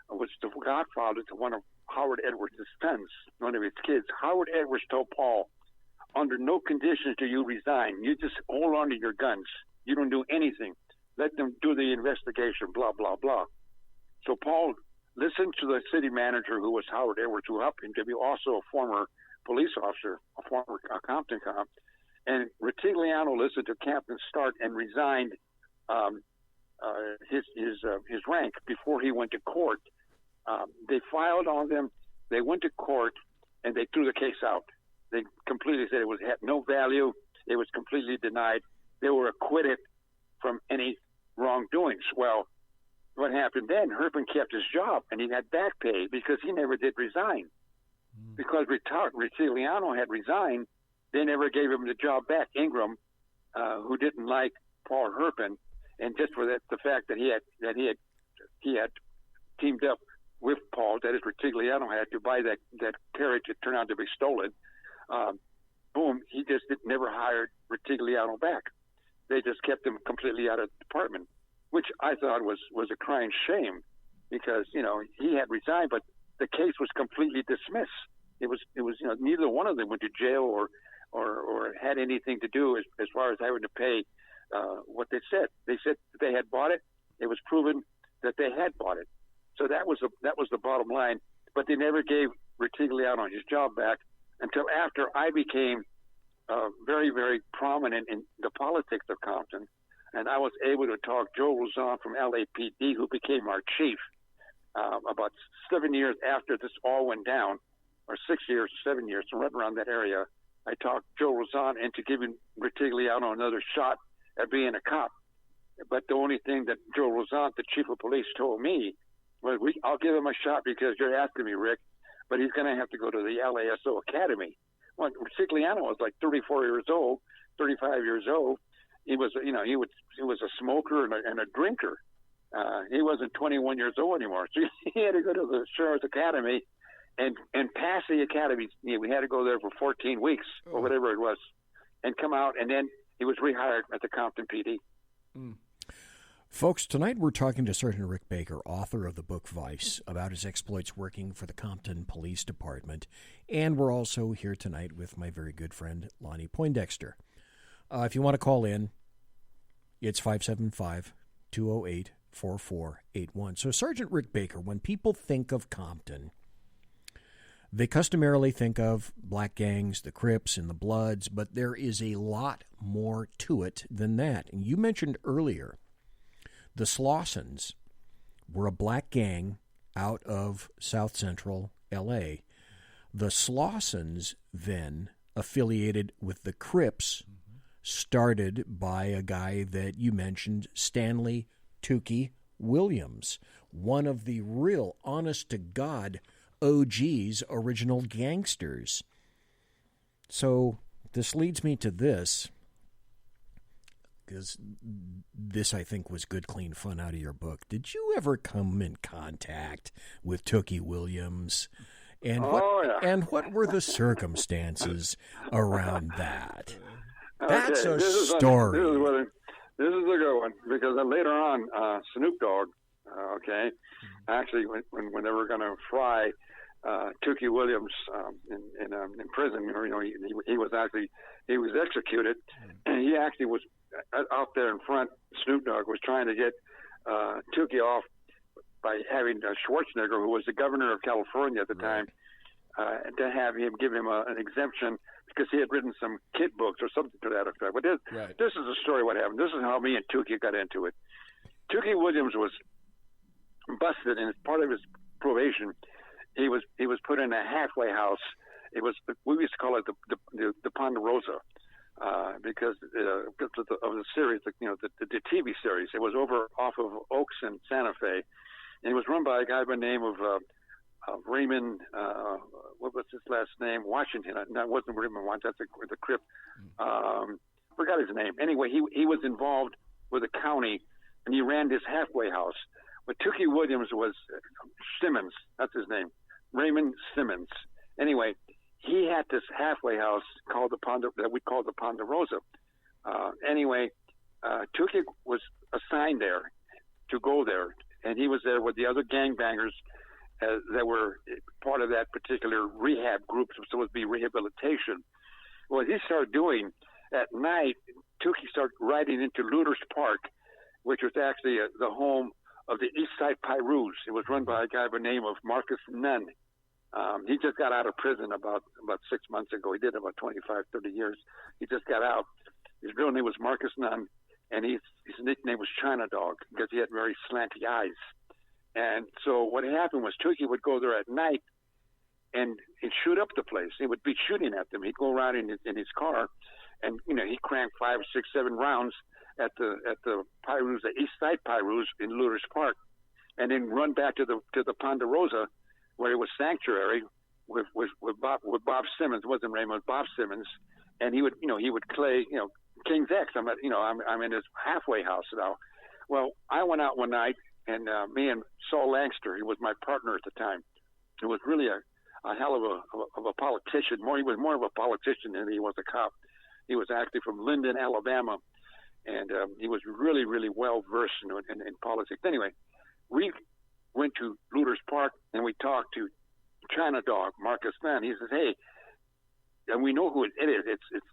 was the godfather to one of Howard Edwards' sons, one of his kids. Howard Edwards told Paul, under no conditions do you resign. You just hold on to your guns. You don't do anything. Let them do the investigation, blah, blah, blah. So Paul listened to the city manager, who was Howard Edwards, who happened to be also a former police officer, a former Compton cop, and Ritigliano listened to Captain Stark and resigned his rank before he went to court. They filed on them. They went to court, and they threw the case out. They completely said it had no value. It was completely denied. They were acquitted from any wrongdoings. Well, what happened then? Herpen kept his job, and he had back pay because he never did resign. Because Ritigliano had resigned, they never gave him the job back. Ingram, who didn't like Paul Herpen, and just for the fact that he had teamed up with Paul, that is, Ritigliano had to buy that carriage that turned out to be stolen. Boom, he just never hired Ritigliano back. They just kept him completely out of the department, which I thought was a crying shame, because he had resigned, but the case was completely dismissed. It was neither one of them went to jail or had anything to do as far as having to pay what they said. They said they had bought it. It was proven that they had bought it. So that was the bottom line. But they never gave Ritigliano his job back until after I became very, very prominent in the politics of Compton, and I was able to talk Joe Rozon from LAPD, who became our chief, about 7 years after this all went down, or 6 years, 7 years, so right around that area. I talked Joe Rozon into giving Ritigliano another shot at being a cop. But the only thing that Joe Rozon, the chief of police, told me was, I'll give him a shot because you're asking me, Rick, but he's going to have to go to the LASO Academy. Well, Ritigliano was like 34 years old, 35 years old. He was, he was a smoker and a drinker. He wasn't 21 years old anymore. So he had to go to the Sheriff's Academy and pass the academy. We had to go there for 14 weeks or whatever it was, and come out, and then he was rehired at the Compton PD. Folks, tonight we're talking to Sergeant Rick Baker, author of the book Vice, about his exploits working for the Compton Police Department. And we're also here tonight with my very good friend, Lonnie Poindexter. If you want to call in, it's 575-208-4481. So, Sergeant Rick Baker, when people think of Compton, they customarily think of black gangs, the Crips, and the Bloods, but there is a lot more to it than that. And you mentioned earlier the Slawsons were a black gang out of South Central L.A. The Slawsons then affiliated with the Crips, started by a guy that you mentioned, Stanley Tue Williams, one of the real honest-to-God OG's original gangsters. So this leads me to this, because this, I think, was good, clean fun out of your book. Did you ever come in contact with Tue Williams? And what were the circumstances around that? That's a story. This is a good one, because later on, Snoop Dogg, actually, when they were going to fry Tue Williams in prison, he was executed, and he actually was out there in front. Snoop Dogg was trying to get Tue off by having Schwarzenegger, who was the governor of California at the time, to have him give him an exemption because he had written some kid books or something to that effect. But this is the story what happened. This is how me and Tue got into it. Tue Williams was busted, and as part of his probation, he was put in a halfway house. It was, we used to call it the Ponderosa, because of the series, the TV series. It was off of Oaks and Santa Fe, and it was run by a guy by the name of Raymond. What was his last name? Washington. That wasn't Raymond Washington. That's the Crip. Forgot his name. Anyway, he was involved with the county, and he ran this halfway house. But Tue Williams was Simmons. That's his name. Raymond Simmons. Anyway, he had this halfway house called that we called the Ponderosa. Tue was assigned there to go there, and he was there with the other gangbangers that were part of that particular rehab group, supposed to be rehabilitation. What he started doing at night, Tue started riding into Looters Park, which was actually the home of the East Side Pyrus. It was run by a guy by the name of Marcus Nunn. He just got out of prison about 6 months ago. He did about 25, 30 years. He just got out. His real name was Marcus Nunn, and his nickname was China Dog because he had very slanty eyes. And so what happened was Tue would go there at night and shoot up the place. He would be shooting at them. He'd go around in his car, and he cranked 5, 6, 7 rounds at the Pyrus, the East Side Pyrus in Looters Park, and then run back to the Ponderosa, where it was sanctuary with Bob Simmons. It wasn't Raymond, Bob Simmons, and he would play King's X. I'm in his halfway house now. Well, I went out one night, and me and Saul Langster, he was my partner at the time, who was really a hell of a politician. He was more of a politician than he was a cop. He was actually from Linden, Alabama, and he was really, really well versed in politics. Anyway, we went to Looters Park, and we talked to China Dog, Marcus Mann. He says, "Hey," and we know who it is.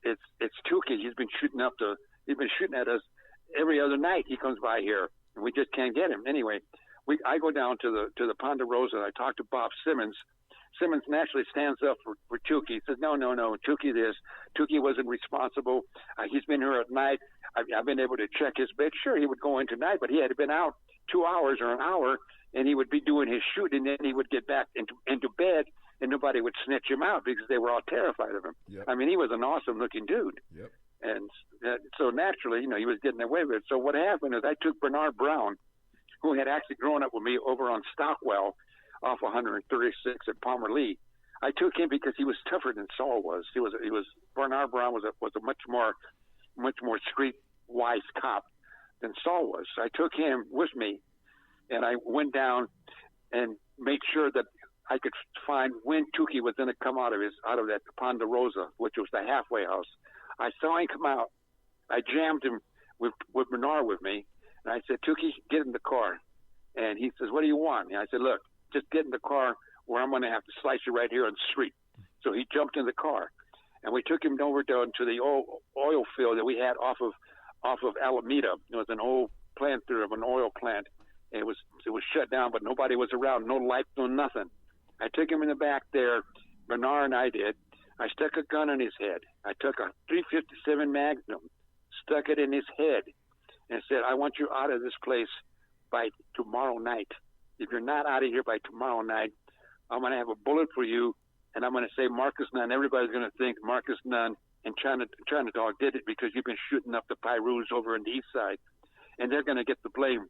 It's Tue. He's been shooting at us every other night. He comes by here, and we just can't get him. Anyway, I go down to the Ponderosa, and I talk to Bob Simmons. Simmons naturally stands up for Tue. He says, no, Tue this. Tue wasn't responsible. He's been here at night. I've been able to check his bed. Sure, he would go in tonight, but he had been out 2 hours or an hour, and he would be doing his shooting, and then he would get back into bed, and nobody would snitch him out because they were all terrified of him. Yep. I mean, he was an awesome-looking dude. Yep. And so naturally, he was getting away with it. So what happened is I took Bernard Brown, who had actually grown up with me over on Stockwell, off 136 at Palmer Lee. I took him because he was tougher than Saul was. He was Bernard Brown was a much more street-wise cop than Saul was. So I took him with me, and I went down and made sure that I could find when Tukey was going to come out of that Ponderosa, which was the halfway house. I saw him come out. I jammed him with Bernard with me, and I said, Tukey, get in the car. And he says, what do you want? And I said, look, just get in the car where I'm going to have to slice you right here on the street. So he jumped in the car, and we took him over down to the oil field that we had off of Alameda. It was an old plant there of an oil plant. It was shut down, but nobody was around, no lights, no nothing. I took him in the back there. Bernard and I did. I stuck a gun in his head. I took a .357 Magnum, stuck it in his head, and said, I want you out of this place by tomorrow night. If you're not out of here by tomorrow night, I'm going to have a bullet for you, and I'm going to say Marcus Nunn. Everybody's going to think Marcus Nunn and China Dog did it because you've been shooting up the Pyrus over on the east side, and they're going to get the blame.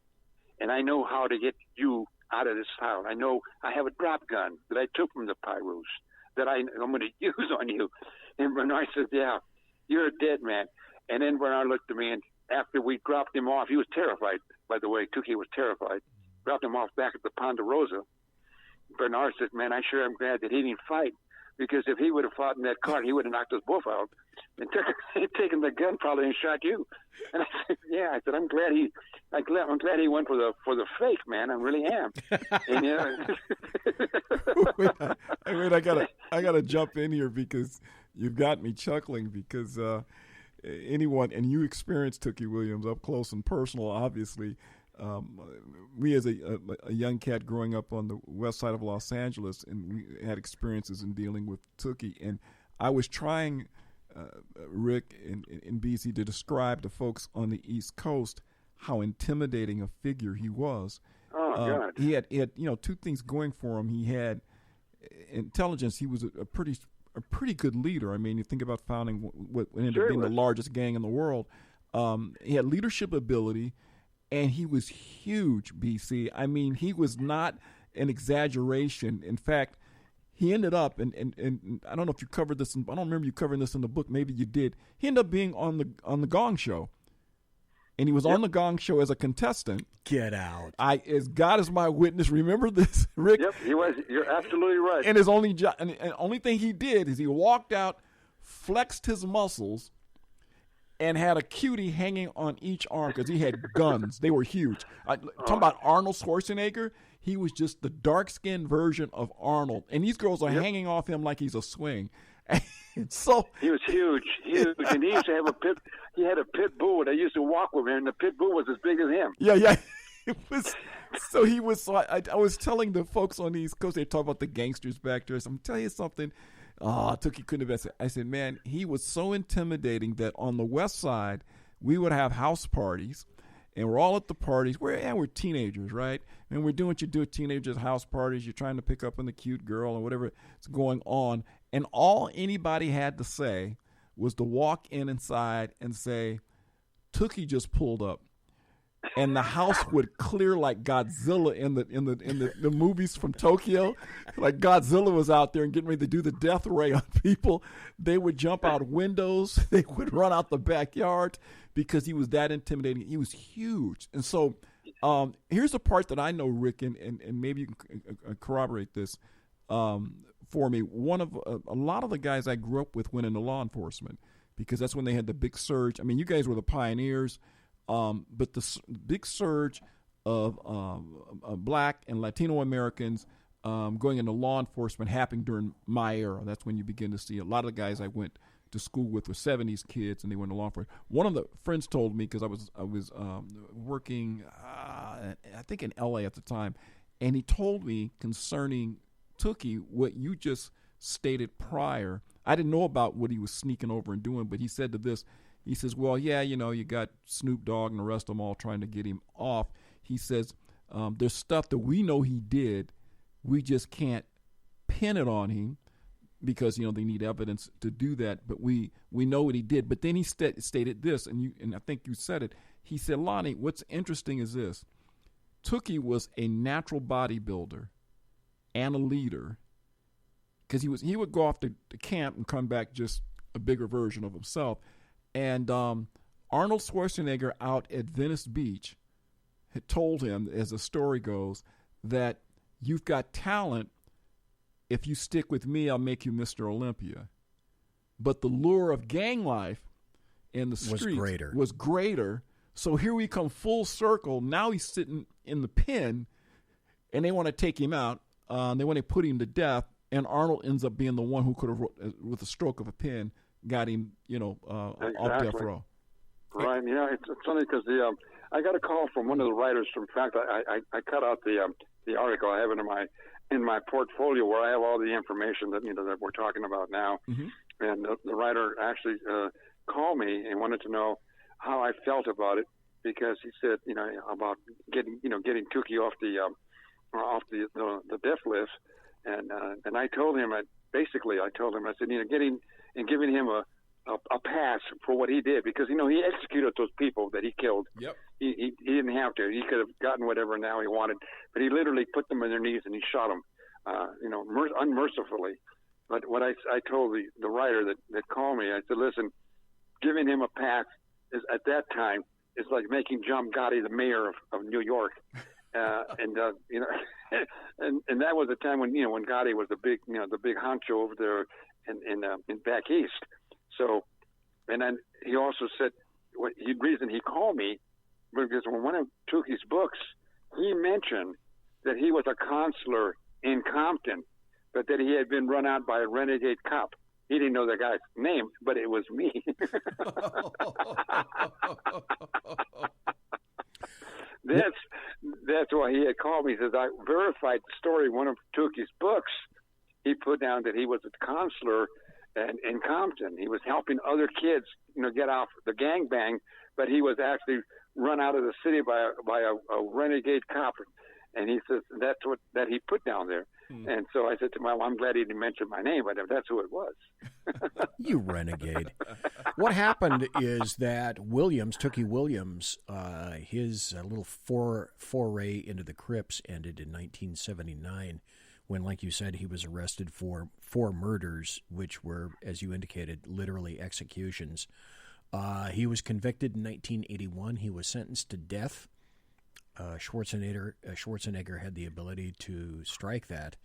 And I know how to get you out of this town. I know I have a drop gun that I took from the Pyrus that I'm going to use on you. And Bernard says, yeah, you're a dead man. And then Bernard looked at me, and after we dropped him off, he was terrified, by the way. Tukey was terrified. Dropped him off back at the Ponderosa. Bernard said, man, I sure am glad that he didn't fight, because if he would have fought in that car, he would have knocked us both out and taken the gun probably and shot you. And I said, yeah, I said, I'm glad he went for the fake, man. I really am. And, wait, I gotta jump in here because you've got me chuckling because anyone, and you experienced Tukey Williams up close and personal, obviously. We as a young cat growing up on the west side of Los Angeles, and we had experiences in dealing with Tukey. And I was trying, Rick and BC, to describe to folks on the East Coast how intimidating a figure he was. Oh, God. He had two things going for him. He had intelligence. He was a pretty good leader. I mean, you think about founding what ended up being the largest gang in the world. He had leadership ability. And he was huge, BC. I mean, he was not an exaggeration. In fact, he ended up, and I don't know if you covered this, I don't remember you covering this in the book. Maybe you did. He ended up being on the Gong Show. And he was on the Gong Show as a contestant. Get out. As God is my witness, remember this, Rick? Yep, he was. You're absolutely right. And his only job, and only thing he did is he walked out, flexed his muscles, and had a cutie hanging on each arm because he had guns. They were huge. Talking about Arnold Schwarzenegger, he was just the dark-skinned version of Arnold. And these girls are hanging off him like he's a swing. And so he was huge. And he used to have he had a pit bull that used to walk with him, and the pit bull was as big as him. Yeah. It was, so he was, I was telling the folks on the East Coast, they talk about the gangsters back there. So I'm telling you something. Tukey couldn't have said. I said, man, he was so intimidating that on the west side, we would have house parties, and we're all at the parties. We're teenagers, right? And we're doing what you do at teenagers' house parties. You're trying to pick up on the cute girl or whatever is going on. And all anybody had to say was to walk inside and say, Tukey just pulled up. And the house would clear like Godzilla in the movies from Tokyo. Like Godzilla was out there and getting ready to do the death ray on people. They would jump out windows. They would run out the backyard because he was that intimidating. He was huge. And so here's the part that I know, Rick, and maybe you can corroborate this for me. A lot of the guys I grew up with went into law enforcement because that's when they had the big surge. I mean, you guys were the pioneers. But the big surge of Black and Latino Americans going into law enforcement happened during my era. That's when you begin to see a lot of the guys I went to school with were 70s kids, and they went to law enforcement. One of the friends told me, because I was working, I think in L.A. at the time, and he told me concerning Tukey what you just stated prior. I didn't know about what he was sneaking over and doing, but he said to this. He says, well, yeah, you got Snoop Dogg and the rest of them all trying to get him off. He says, there's stuff that we know he did. We just can't pin it on him because, they need evidence to do that. But we know what he did. But then he stated this, and I think you said it. He said, Lonnie, what's interesting is this. Tukey was a natural bodybuilder and a leader because he would go off to camp and come back just a bigger version of himself. And Arnold Schwarzenegger out at Venice Beach had told him, as the story goes, that you've got talent, if you stick with me, I'll make you Mr. Olympia. But the lure of gang life in the streets was greater. So here we come full circle. Now he's sitting in the pen, and they want to take him out. They want to put him to death, and Arnold ends up being the one who could have, with a stroke of a pen, got him, off death row. Right. Yeah, it's funny because I got a call from one of the writers. In fact, I cut out the article. I have it in my portfolio where I have all the information that that we're talking about now. Mm-hmm. And the writer actually called me and wanted to know how I felt about it, because he said about getting Tukey off the death list, and I told him I said giving him a pass for what he did, because he executed those people that he killed. Yep. He didn't have to. He could have gotten whatever now he wanted, but he literally put them on their knees and he shot them, unmercifully. But what I told the writer that called me, I said, listen, giving him a pass at that time is like making John Gotti the mayor of New York, and that was a time when when Gotti was the big honcho over there in back east. So, and then he also said the reason he called me because when one of Tukey's books, he mentioned that he was a consular in Compton, but that he had been run out by a renegade cop. He didn't know the guy's name, but it was me. That's why he had called me. He says, I verified the story in one of Tukey's books. He put down that he was a consular in Compton. He was helping other kids, get off the gangbang, but he was actually run out of the city by a renegade cop. And he says that's what he put down there. And so I said to him, well, I'm glad he didn't mention my name, but that's who it was. You renegade. What happened is that Tukey Williams, his little foray into the Crips ended in 1979 when, like you said, he was arrested for 4 murders, which were, as you indicated, literally executions. He was convicted in 1981. He was sentenced to death. Schwarzenegger had the ability to strike that,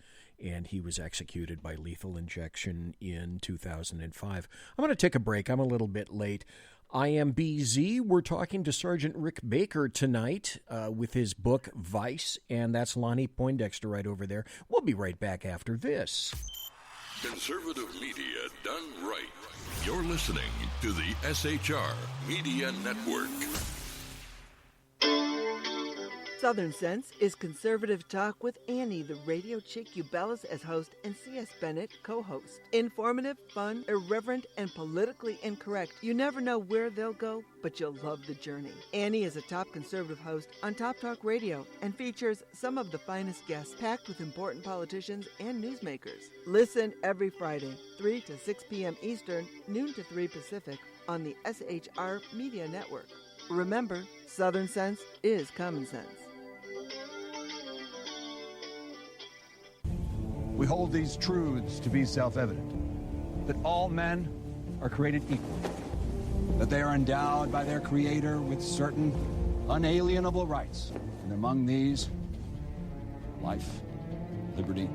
and he was executed by lethal injection in 2005. I'm going to take a break. I'm a little bit late. I am BZ. We're talking to Sergeant Rick Baker tonight with his book, Vice, and that's Lonnie Poindexter right over there. We'll be right back after this. Conservative media done right. You're listening to the SHR Media Network. Southern Sense is conservative talk with Annie, the radio chick Ubellis as host and C.S. Bennett co-host. Informative, fun, irreverent, and politically incorrect. You never know where they'll go, but you'll love the journey. Annie is a top conservative host on Top Talk Radio and features some of the finest guests packed with important politicians and newsmakers. Listen every Friday, 3 to 6 p.m. Eastern, noon to 3 Pacific, on the SHR Media Network. Remember, Southern Sense is common sense. We hold these truths to be self-evident, that all men are created equal, that they are endowed by their Creator with certain unalienable rights, and among these, life, liberty,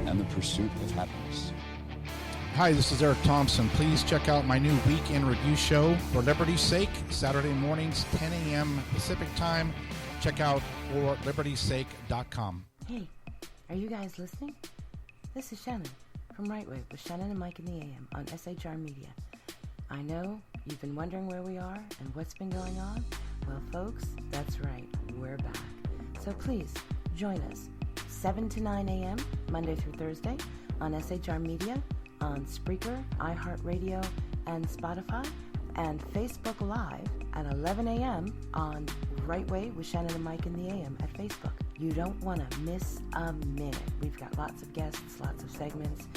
and the pursuit of happiness. Hi, this is Eric Thompson. Please check out my new Week in Review show, For Liberty's Sake, Saturday mornings, 10 a.m. Pacific Time. Check out forlibertysake.com. Hey, are you guys listening? This is Shannon from Right Way with Shannon and Mike in the AM on SHR Media. I know you've been wondering where we are and what's been going on. Well, folks, that's right. We're back. So please join us 7 to 9 a.m. Monday through Thursday on SHR Media, on Spreaker, iHeartRadio, and Spotify, and Facebook Live at 11 a.m. on Right Way with Shannon and Mike in the AM at Facebook. You don't want to miss a minute. We've got lots of guests, lots of segments,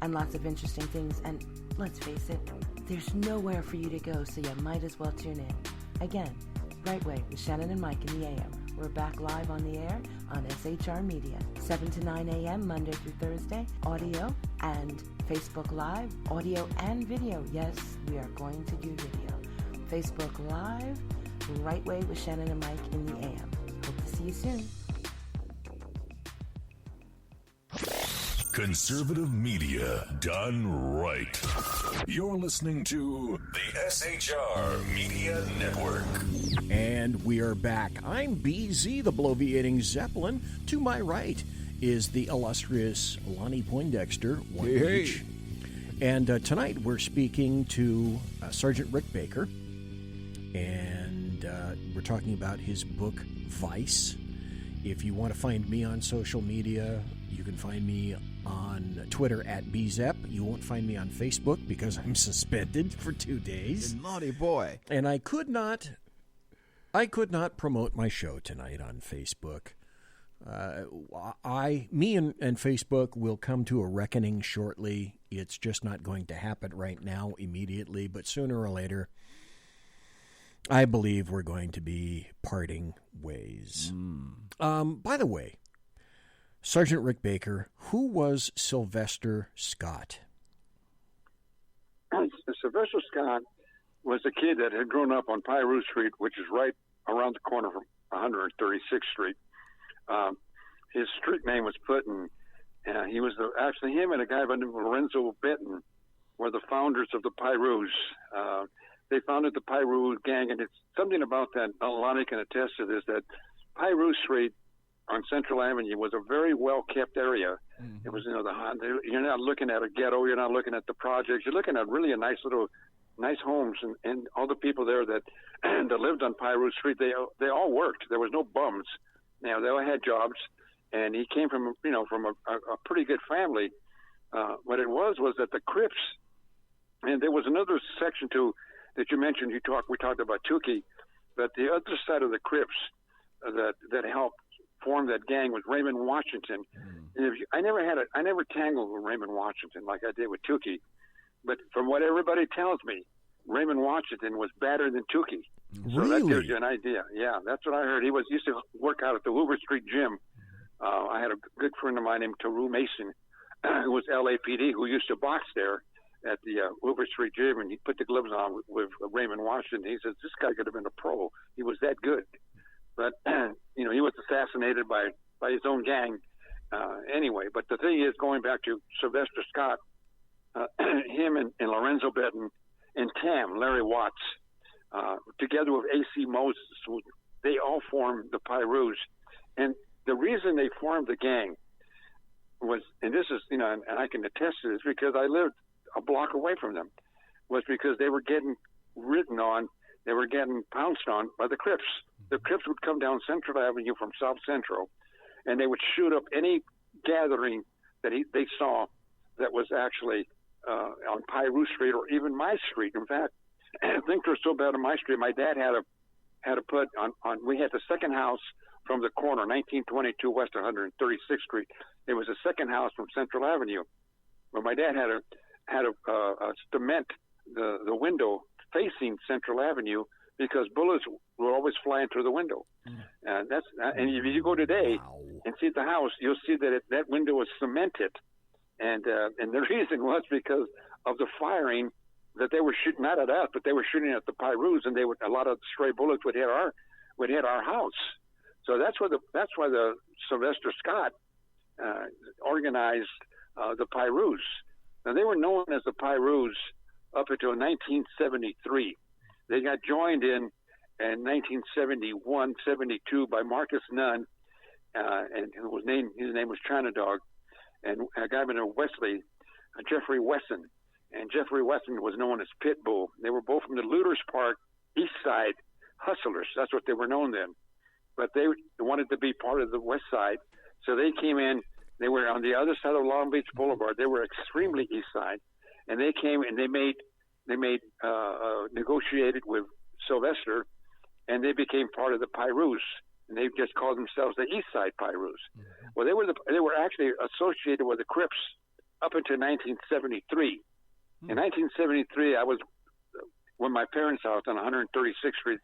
and lots of interesting things. And let's face it, there's nowhere for you to go, so you might as well tune in. Again, Right Way with Shannon and Mike in the AM. We're back live on the air on SHR Media, 7 to 9 a.m. Monday through Thursday, audio and Facebook Live, audio and video. Yes, we are going to do video. Facebook Live, Right Way with Shannon and Mike in the AM. Hope to see you soon. Conservative media done right. You're listening to the SHR Media Network. And we are back. I'm BZ, the bloviating Zeppelin. To my right is the illustrious Lonnie Poindexter. Hey. And tonight we're speaking to Sergeant Rick Baker. And we're talking about his book, Vice. If you want to find me on social media, you can find me on Twitter at BZEP. You won't find me on Facebook because I'm suspended for 2 days. You naughty boy. And I could not promote my show tonight on Facebook. Me and Facebook will come to a reckoning shortly. It's just not going to happen right now immediately, but sooner or later, I believe we're going to be parting ways. By the way, Sergeant Rick Baker, who was Sylvester Scott? Sylvester Scott was a kid that had grown up on Piru Street, which is right around the corner from 136th Street. His street name was put in, he was actually him and a guy by the name of Lorenzo Benton were the founders of the Pirus. They founded the Piru gang, and it's something about that, Lonnie can attest to this, that Piru Street on Central Avenue was a very well-kept area. Mm-hmm. It was, you're not looking at a ghetto, you're not looking at the projects, you're looking at really a nice homes, and all the people there that that lived on Piru Street, they all worked. There was no bums. They all had jobs, and he came from a pretty good family. What it was that the Crips, and there was another section too that you mentioned. We talked about Tukey, but the other side of the Crips that helped form that gang was Raymond Washington. And I never tangled with Raymond Washington like I did with Tukey, but from what everybody tells me, Raymond Washington was better than Tukey. So Really? That gives you an idea. Yeah, that's what I heard. He used to work out at the Hoover Street Gym. I had a good friend of mine named Tue Thu who was LAPD, who used to box there at the Hoover Street Gym, and he put the gloves on with Raymond Washington. He says, this guy could have been a pro. He was that good. But, he was assassinated by his own gang anyway. But the thing is, going back to Sylvester Scott, him and Lorenzo Benton and Tam, Larry Watts, together with A.C. Moses, they all formed the Pirus. And the reason they formed the gang was, and this is, and I can attest to this because I lived a block away from them, was because they were getting written on, they were getting pounced on by the Crips. The Crips would come down Central Avenue from South Central, and they would shoot up any gathering that they saw that was actually on Piru Street or even my street. In fact, I think they're so bad on my street. My dad had to put on. We had the second house from the corner, 1922 West 136th Street. It was the second house from Central Avenue, but my dad had to cement the window facing Central Avenue because bullets were always flying through the window. And if you go today and see the house, you'll see that that window was cemented, and the reason was because of the firing that they were shooting, not at us, but they were shooting at the Pirus, and a lot of stray bullets would hit our house. So that's why the Sylvester Scott organized the Pirus. Now they were known as the Pirus up until 1973. They got joined in 1971, 72 by Marcus Nunn, and his name was China Dog, and a guy named Wesley, Jeffrey Wesson. And Jeffrey Wesson was known as Pitbull. They were both from the Looters Park East Side Hustlers. That's what they were known then. But they wanted to be part of the West Side, so they came in. They were on the other side of Long Beach Boulevard. They were extremely East Side, and they came and they negotiated with Sylvester, and they became part of the Pirus, and they just called themselves the East Side Pirus. Mm-hmm. Well, they were actually associated with the Crips up until 1973. In 1973, I was with my parents' house on 136th Street,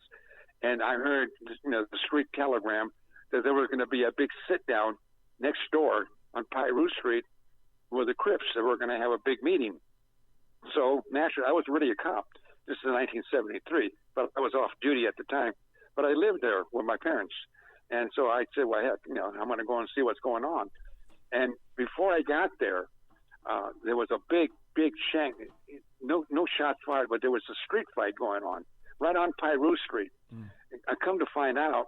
and I heard the street telegram that there was going to be a big sit-down next door on Piru Street with the Crips. They were going to have a big meeting. So naturally, I was already a cop. This is 1973, but I was off duty at the time. But I lived there with my parents, and so I said, "Well, heck, I'm going to go and see what's going on." And before I got there, there was a big shank. No shots fired, but there was a street fight going on right on Piru Street. I come to find out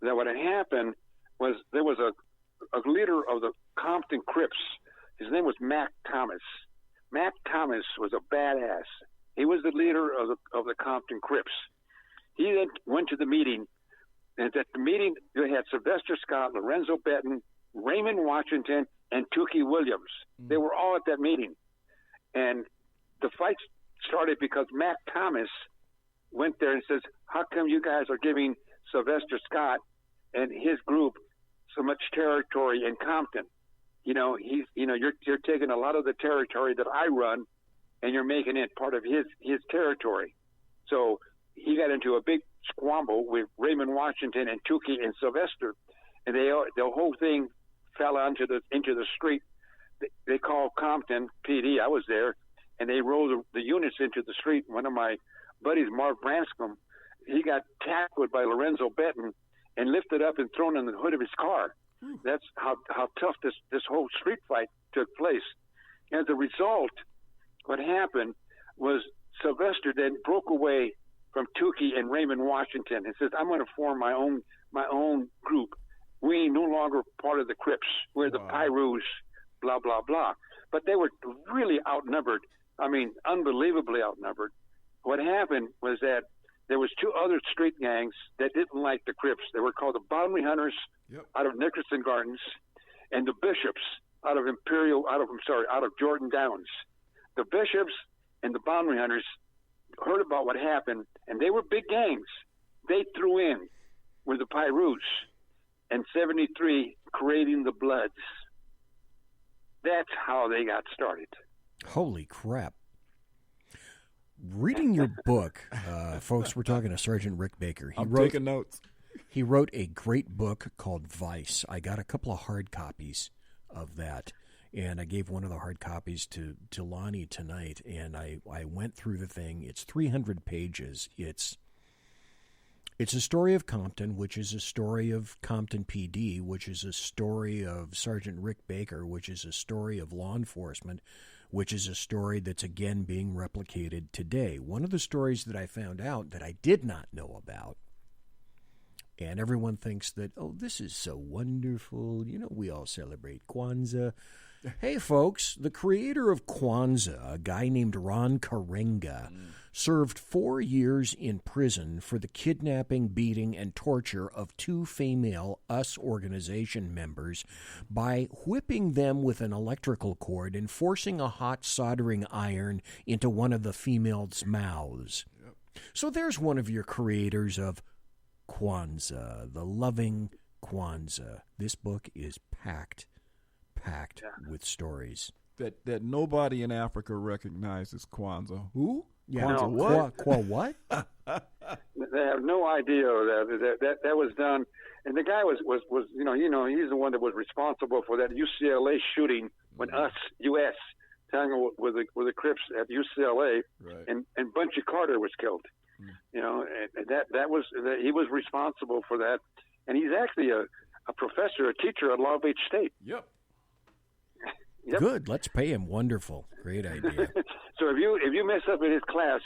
that what had happened was there was a leader of the Compton Crips. His name was Mac Thomas. Mac Thomas was a badass. He was the leader of the Compton Crips. He then went to the meeting, and at the meeting you had Sylvester Scott, Lorenzo Benton, Raymond Washington, and Tukey Williams. They were all at that meeting. And the fight started because Mac Thomas went there and says, how come you guys are giving Sylvester Scott and his group so much territory in Compton? You're taking a lot of the territory that I run, and you're making it part of his territory. So he got into a big squabble with Raymond Washington and Tukey and Sylvester, and the whole thing fell into the street. They called Compton PD. I was there, and they rolled the units into the street. One of my buddies, Marv Branscombe, he got tackled by Lorenzo Benton and lifted up and thrown in the hood of his car. That's how tough this whole street fight took place. As a result, what happened was Sylvester then broke away from Tukey and Raymond Washington and says, I'm going to form my own group. We no longer part of the Crips. We're the Pyrus, blah, blah, blah. But they were really outnumbered. I mean, unbelievably outnumbered. What happened was that there was two other street gangs that didn't like the Crips. They were called the Boundary Hunters out of Nickerson Gardens and the Bishops out of Jordan Downs. The Bishops and the Boundary Hunters heard about what happened, and they were big gangs. They threw in with the Pyrus and 73 creating the Bloods. That's how they got started. Holy crap. Reading your book, folks, we're talking to Sergeant Rick Baker. I'm taking notes. He wrote a great book called Vice. I got a couple of hard copies of that, and I gave one of the hard copies to Lonnie tonight, and I went through the thing. It's 300 pages. It's a story of Compton, which is a story of Compton PD, which is a story of Sergeant Rick Baker, which is a story of law enforcement, which is a story that's again being replicated today. One of the stories that I found out that I did not know about, and everyone thinks that, oh, this is so wonderful. We all celebrate Kwanzaa. Hey, folks, the creator of Kwanzaa, a guy named Ron Karenga, served 4 years in prison for the kidnapping, beating, and torture of two female US organization members by whipping them with an electrical cord and forcing a hot soldering iron into one of the females' mouths. Yep. So there's one of your creators of Kwanzaa, the loving Kwanzaa. This book is packed with stories. That nobody in Africa recognizes Kwanzaa. Who? Yeah. Kwanzaa what? They have no idea that was done. And the guy was he's the one that was responsible for that UCLA shooting when U.S. tangled with the Crips at UCLA, right. and Bunchy Carter was killed. And he was responsible for that, and he's actually a professor, a teacher at Long Beach State. Yep. Good. Let's pay him. Wonderful. Great idea. So if you mess up in his class,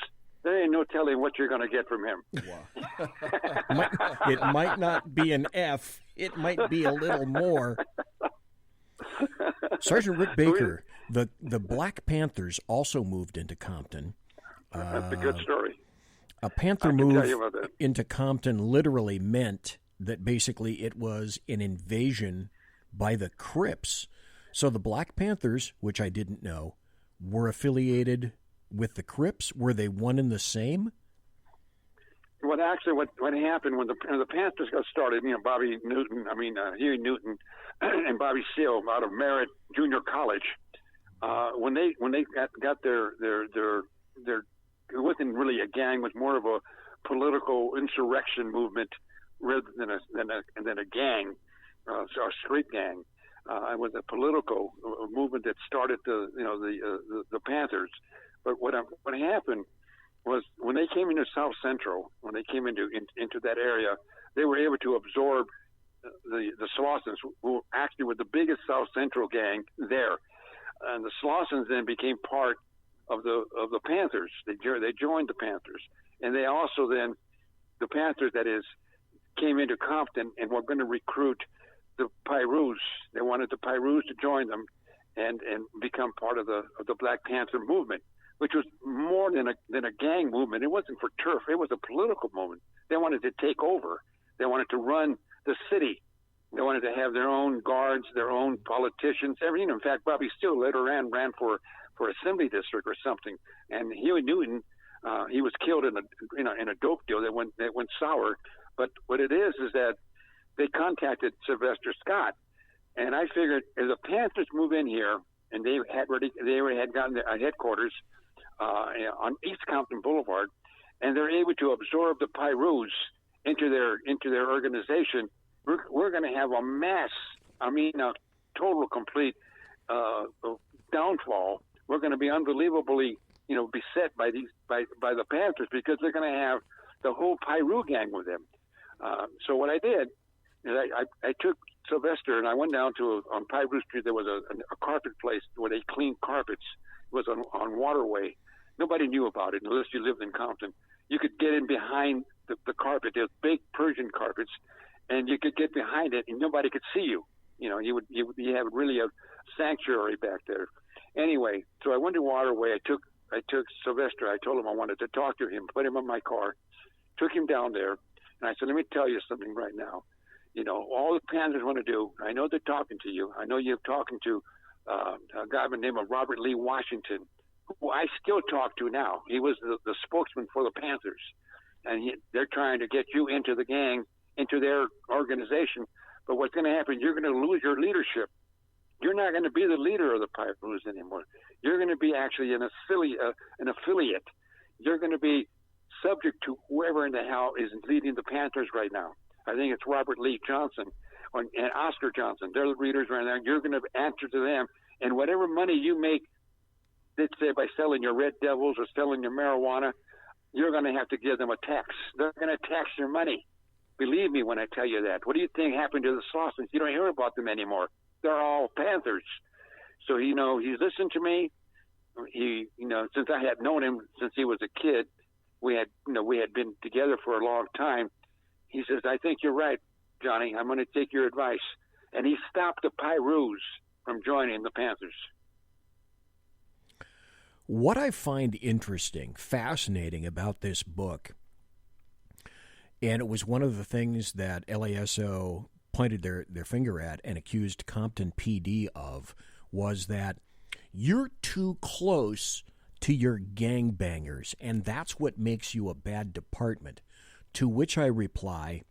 there ain't no telling what you're going to get from him. Wow. It might not be an F. It might be a little more. Sergeant Rick Baker, the Black Panthers also moved into Compton. That's a good story. A Panther move into Compton literally meant that basically it was an invasion by the Crips. So the Black Panthers, which I didn't know, were affiliated with the Crips. Were they one and the same? What happened when the Panthers got started? Huey Newton, and Bobby Seale out of Merritt Junior College. When they got their it wasn't really a gang; it was more of a political insurrection movement rather than a gang, or a street gang. It was a political movement that started the Panthers. But what happened was when they came into South Central, when they came into that area, they were able to absorb the Slaussons, who actually were the biggest South Central gang there. And the Slaussons then became part of the Panthers. They joined the Panthers. And they also then, the Panthers, that is, came into Compton and were going to recruit the Pyrus. They wanted the Pyrus to join them and become part of the Black Panther movement, which was more than a gang movement. It wasn't for turf. It was a political movement. They wanted to take over. They wanted to run the city. They wanted to have their own guards, their own politicians, everything. In fact, Bobby Steele later ran for assembly district or something. And Huey Newton, he was killed in a dope deal that went sour. But what it is that they contacted Sylvester Scott, and I figured if the Panthers move in here, and they already had gotten their headquarters on East Compton Boulevard, and they're able to absorb the Pyrus into their organization, we're going to have a total complete downfall. We're going to be unbelievably, beset by the Panthers, because they're going to have the whole Pyru gang with them. So what I did is I took Sylvester and I went down on Pyru Street. There was a carpet place where they cleaned carpets. It was on Waterway. Nobody knew about it unless you lived in Compton. You could get in behind the carpet. There's big Persian carpets, and you could get behind it, and nobody could see you. You have really a sanctuary back there. Anyway, so I went to Waterway. I took Sylvester. I told him I wanted to talk to him. Put him in my car. Took him down there, and I said, "Let me tell you something right now. All the Panthers want to do. I know they're talking to you. I know you're talking to a guy by the name of Robert Lee Washington, who I still talk to now. He was the spokesman for the Panthers, and they're trying to get you into the gang, into their organization. But what's going to happen? You're going to lose your leadership. You're not going to be the leader of the Pyrus anymore. You're going to be actually an affiliate. You're going to be subject to whoever in the hell is leading the Panthers right now. I think it's Robert Lee Johnson and Oscar Johnson. They're the leaders right now. You're going to answer to them. And whatever money you make, let's say by selling your Red Devils or selling your marijuana, you're going to have to give them a tax. They're going to tax your money. Believe me when I tell you that. What do you think happened to the Slaussons? You don't hear about them anymore. They're all Panthers. So, he's listened to me. Since I had known him since he was a kid, we had been together for a long time. He says, "I think you're right, Johnny. I'm going to take your advice." And he stopped the Pyrus from joining the Panthers. What I find interesting, fascinating about this book, and it was one of the things that LASO pointed their finger at and accused Compton PD of, was that you're too close to your gangbangers, and that's what makes you a bad department. To which I reply,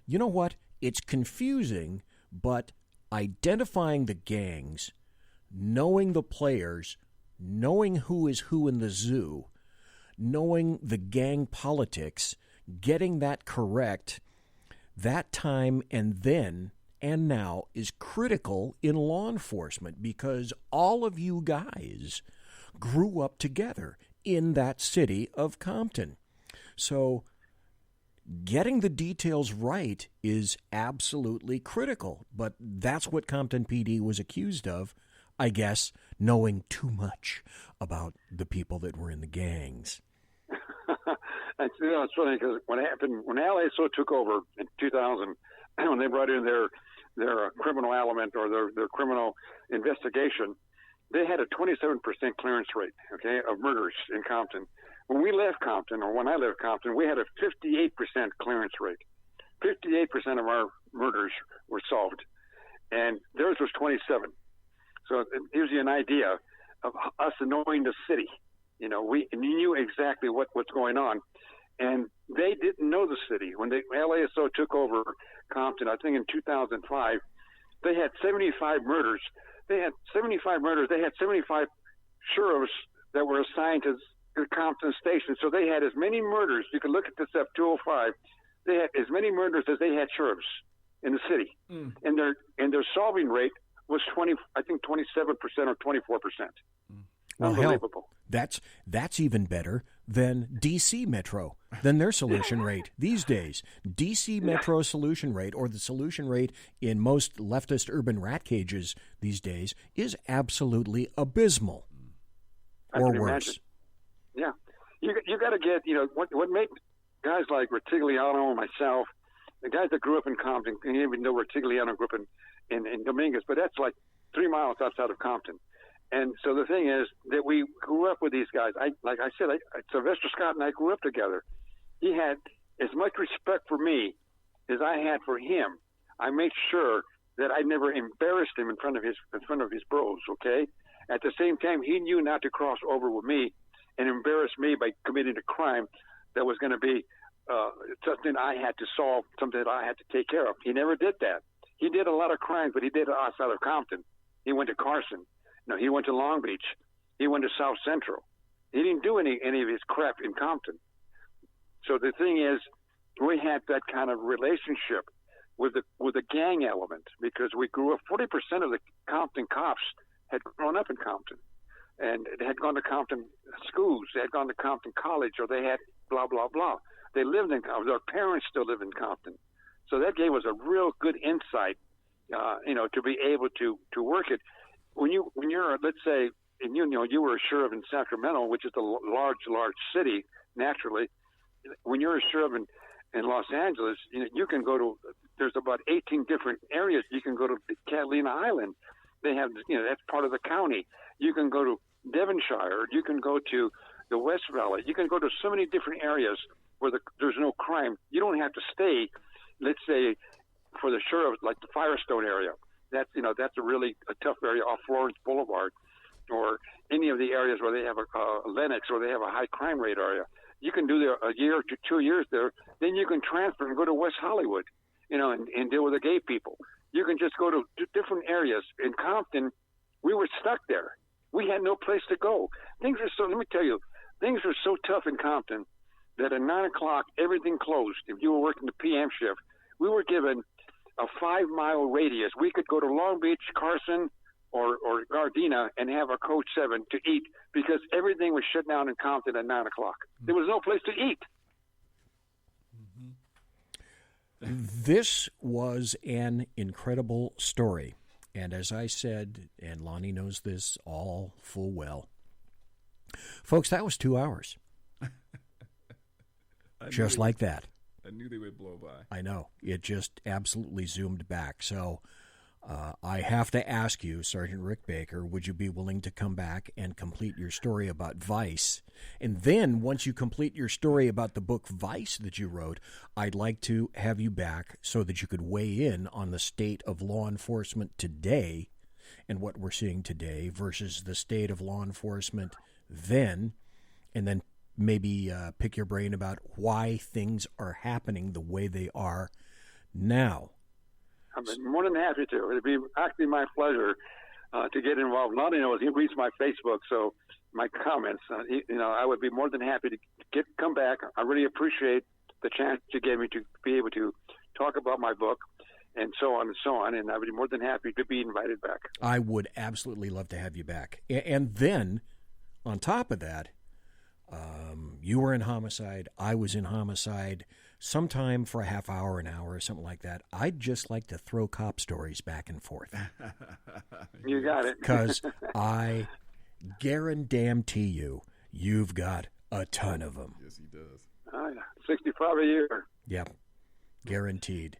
you know what? It's confusing, but identifying the gangs, knowing the players, knowing who is who in the zoo, knowing the gang politics, getting that correct, that time and then and now is critical in law enforcement, because all of you guys grew up together in that city of Compton. So getting the details right is absolutely critical, but that's what Compton PD was accused of, I guess, knowing too much about the people that were in the gangs. It's funny because when LASO took over in 2000, when they brought in their criminal element or their criminal investigation, they had a 27% clearance rate, of murders in Compton. When we left Compton, or when I left Compton, we had a 58% clearance rate. 58% of our murders were solved, and theirs was 27. So it gives you an idea of us knowing the city. We knew exactly what's going on, and they didn't know the city. When LASO took over Compton, I think in 2005, they had 75 murders. They had 75 sheriffs that were assigned to Compton Station. So they had as many murders. You can look at this up, 205. They had as many murders as they had sheriffs in the city, and their solving rate was 27% or 24%. Well, unbelievable. Hell, that's even better than D.C. Metro, than their solution rate these days. D.C. Metro solution rate, or the solution rate in most leftist urban rat cages these days, is absolutely abysmal, or worse. Imagine. Yeah. You got to get, what makes guys like Retigliano and myself, the guys that grew up in Compton, and even though Retigliano grew up in Dominguez, but that's like 3 miles outside of Compton. And so the thing is that we grew up with these guys. Like I said, Sylvester Scott and I grew up together. He had as much respect for me as I had for him. I made sure that I never embarrassed him in front of his bros. Okay. At the same time, he knew not to cross over with me and embarrass me by committing a crime that was going to be something I had to solve, something that I had to take care of. He never did that. He did a lot of crimes, but he did it outside of Compton. He went to Carson. No, he went to Long Beach. He went to South Central. He didn't do any of his crap in Compton. So the thing is, we had that kind of relationship with the gang element because we grew up. 40% of the Compton cops had grown up in Compton, and they had gone to Compton schools. They had gone to Compton College, or they had blah blah blah. They lived in Compton. Their parents still live in Compton, so that gave us a real good insight, to be able to work it. When you're, let's say, and you were a sheriff in Sacramento, which is a large city, naturally. When you're a sheriff in Los Angeles, you can go to, there's about 18 different areas. You can go to Catalina Island. They have, that's part of the county. You can go to Devonshire. You can go to the West Valley. You can go to so many different areas where there's no crime. You don't have to stay, let's say, for the sheriff, like the Firestone area. That's a really tough area off Florence Boulevard, or any of the areas where they have a Lenox, or they have a high crime rate area. You can do there a year to 2 years there. Then you can transfer and go to West Hollywood, and deal with the gay people. You can just go to different areas. In Compton, we were stuck there. We had no place to go. Let me tell you, things were so tough in Compton that at 9 o'clock, everything closed. If you were working the PM shift, we were given a 5-mile radius. We could go to Long Beach, Carson, or Gardena and have a Coach 7 to eat because everything was shut down in Compton at 9 o'clock. There was no place to eat. This was an incredible story. And as I said, and Lonnie knows this all full well, folks, that was 2 hours. Just like that. I knew they would blow by. I know. It just absolutely zoomed back. So I have to ask you, Sergeant Rick Baker, would you be willing to come back and complete your story about Vice? And then once you complete your story about the book Vice that you wrote, I'd like to have you back so that you could weigh in on the state of law enforcement today and what we're seeing today versus the state of law enforcement then, and then maybe pick your brain about why things are happening the way they are now. I'm more than happy to. It'd be actually my pleasure to get involved. Lonnie knows he reads my Facebook, so my comments, I would be more than happy to come back. I really appreciate the chance you gave me to be able to talk about my book and so on and so on, and I would be more than happy to be invited back. I would absolutely love to have you back. And then, on top of that, you were in homicide, I was in homicide, sometime for a half hour, an hour, or something like that. I'd just like to throw cop stories back and forth. You got it. Because I guarantee you've got a ton of them. Yes, he does. 65 a year. Yep, guaranteed.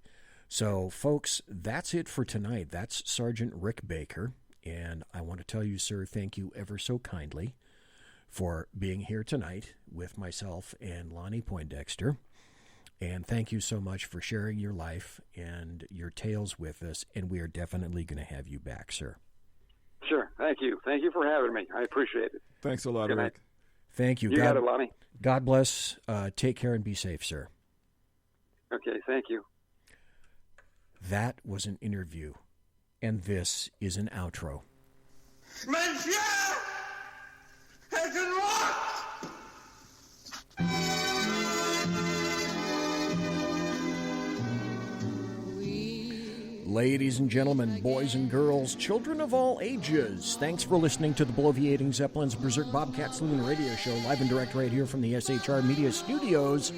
So, folks, that's it for tonight. That's Sergeant Rick Baker, and I want to tell you, sir, thank you ever so kindly for being here tonight with myself and Lonnie Poindexter. And thank you so much for sharing your life and your tales with us, and we are definitely going to have you back, sir. Sure. Thank you. Thank you for having me. I appreciate it. Thanks a lot, Good Rick. night. Thank you. You got it, Lonnie. God bless. Take care and be safe, sir. Okay, thank you. That was an interview, and this is an outro. Monsieur has been lost! Ladies and gentlemen, boys and girls, children of all ages, thanks for listening to the Bloviating Zeppelin's Berserk Bobcat Saloon radio show, live and direct right here from the SHR Media studios,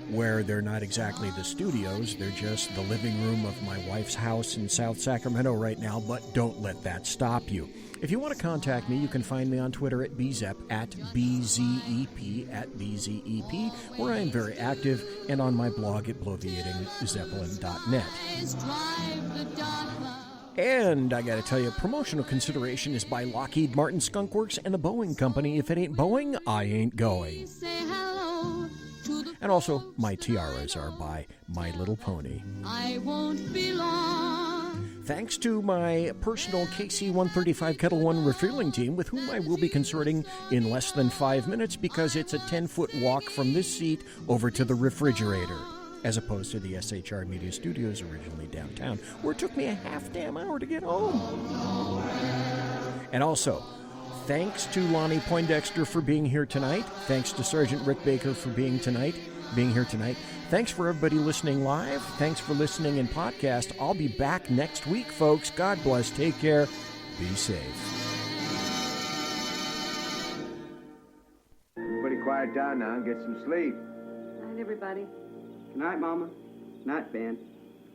where they're not exactly the studios, they're just the living room of my wife's house in South Sacramento right now, but don't let that stop you. If you want to contact me, you can find me on Twitter at BZEP, at BZEP, at BZEP, where I am very active, and on my blog at bloviatingzeppelin.net. And I got to tell you, promotional consideration is by Lockheed Martin Skunk Works and the Boeing Company. If it ain't Boeing, I ain't going. And also, my tiaras are by My Little Pony. I won't be long. Thanks to my personal KC-135 Kettle One refueling team, with whom I will be consorting in less than 5 minutes because it's a 10-foot walk from this seat over to the refrigerator, as opposed to the SHR Media Studios originally downtown, where it took me a half-damn hour to get home. And also, thanks to Lonnie Poindexter for being here tonight. Thanks to Sergeant Rick Baker for being here tonight. Thanks for everybody listening live. Thanks for listening in podcast. I'll be back next week, folks. God bless. Take care. Be safe. Everybody quiet down now and get some sleep. Good night, everybody. Good night, Mama. Good night, Ben.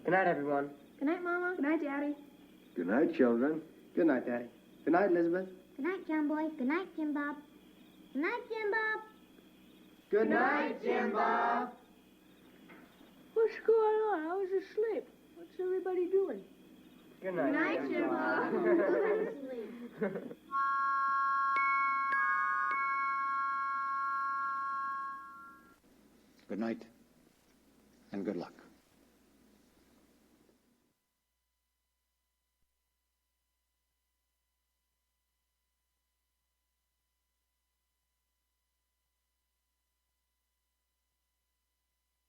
Good night, everyone. Good night, Mama. Good night, Daddy. Good night, children. Good night, Daddy. Good night, Elizabeth. Good night, John Boy. Good night, Jim Bob. Good night, Jim Bob. Good night, Jim Bob. What's going on? I was asleep. What's everybody doing? Good night, Good night, Jim Bob. Good night and good luck.